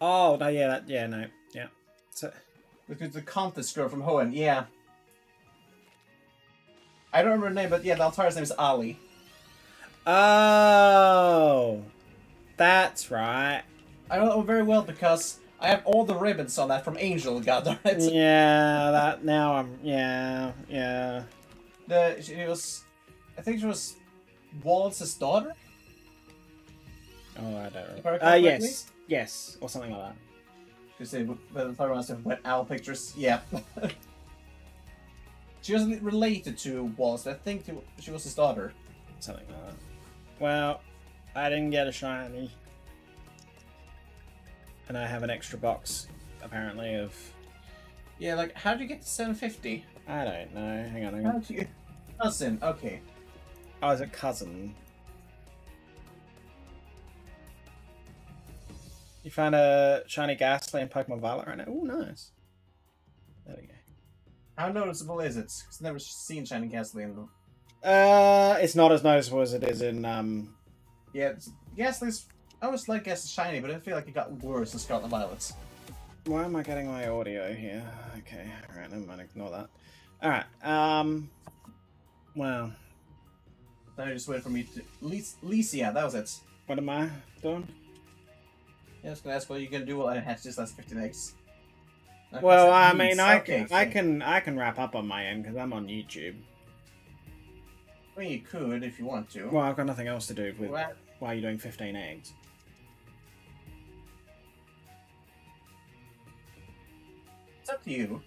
Oh, no, yeah, no, yeah. So, Because the contest girl from Hoenn, yeah. I don't remember her name, but yeah, the Altaria's name is Ali. oh, that's right. I know very well because I have all the ribbons on that from Angel God. Right? Yeah, that now I'm yeah. I think she was Wallace's daughter. Oh, I don't If I remember. recall Yes, or something like that. You say the Altaria wants to have wet owl pictures. Yeah. She wasn't related to Wallace, but I think she was his daughter. Something like that. Well, I didn't get a shiny. And I have an extra box, apparently, of Yeah, like, how do you get to 750? I don't know. Hang on. How do you... Cousin, okay. Oh, is it cousin? You found a shiny Ghastly in Pokemon Violet right now? Oh, nice. There we go. How noticeable is it? Because I've never seen shiny Ghastly in them. It's not as noticeable as it is in Yeah, Ghastly's... I always like Ghastly shiny, but I feel like it got worse in Scarlet and Violet. Why am I getting my audio here? Okay, alright, never mind, ignore that. Alright, well. Now you just wait for me to... Licia, that was it. What am I doing? Yeah, I was gonna ask what you're gonna do while I hatch this last 15 eggs. Okay, Well, so I Beaz. mean, Okay, I can wrap up on my end because I'm on YouTube. I mean, you could if you want to. Well, I've got nothing else to do with What? why are you doing 15 eggs. It's up to you.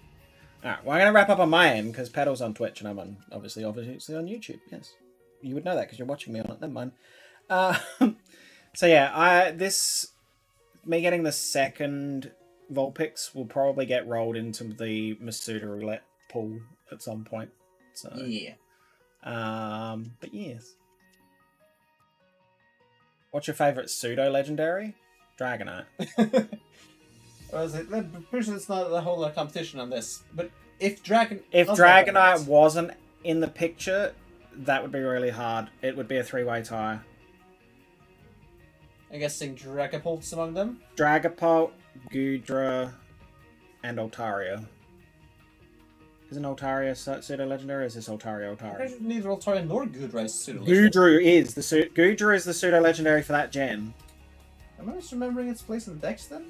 Alright, well, I'm going to wrap up on my end because Petal's on Twitch and I'm on, obviously on YouTube. Yes. You would know that because you're watching me on it. Never mind. So yeah, me getting the second Vulpix will probably get rolled into the Masuda roulette pool at some point. So Yeah. but yes. What's your favourite pseudo legendary? Dragonite. Or is it? I'm pretty sure it's not a whole lot of competition on this. But if Dragonite wasn't in the picture, that would be really hard. It would be a three-way tie. I'm guessing Dragapult's among them. Dragapult, Goodra, and Altaria. Isn't Altaria pseudo-legendary, or is this Altaria? Neither Altaria nor Goodra is pseudo. Goodra is the pseudo-legendary for that gen. Am I just remembering its place in the Dex then?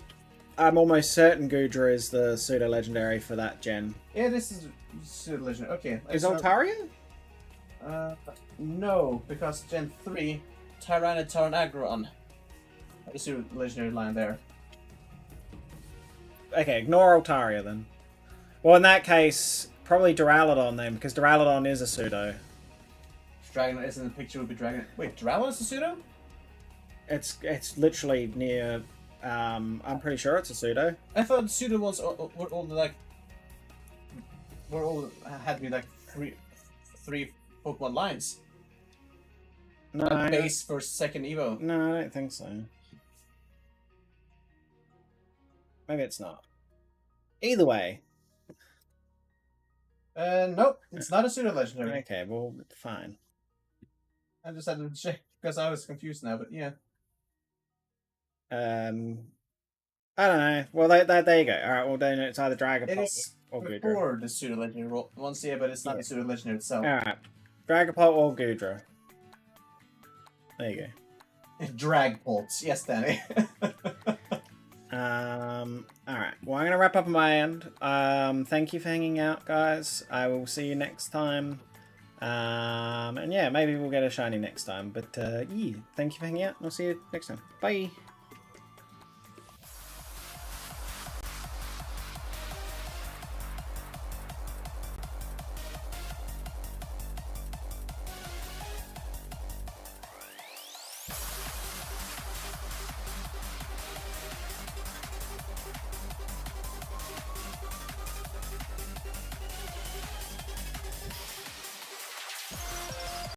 I'm almost certain Goodra is the pseudo-legendary for that gen. Yeah, this is pseudo-legendary. Okay. Is Altaria? No, because Gen 3, Tyranitar and Aggron. The pseudo-legendary line there. Okay, ignore Altaria then. Well, in that case, probably Duraludon then, because Duraludon is a pseudo. If Dragonite isn't in the picture, would be Dragonite. Wait, Duraludon is a pseudo? It's literally near. I'm pretty sure it's a pseudo. I thought pseudo ones were all like. Had to be like three Pokemon lines. No, like base for second Evo. No, I don't think so. Maybe it's not. Either way. Nope, it's not a pseudo legendary. Okay, well, fine. I just had to check because I was confused now, but yeah. I don't know. Well, there you go. All right, well then it's either Dragapult It is or Goodra. before the pseudo legendary ones, yeah, but it's not the pseudo legendary itself. All right, Dragapult or Goodra. There you go. Dragapult, yes, Danny. Alright. Well, I'm going to wrap up on my end. Thank you for hanging out, guys. I will see you next time. And yeah, maybe we'll get a shiny next time. But yeah, thank you for hanging out. I'll see you next time. Bye.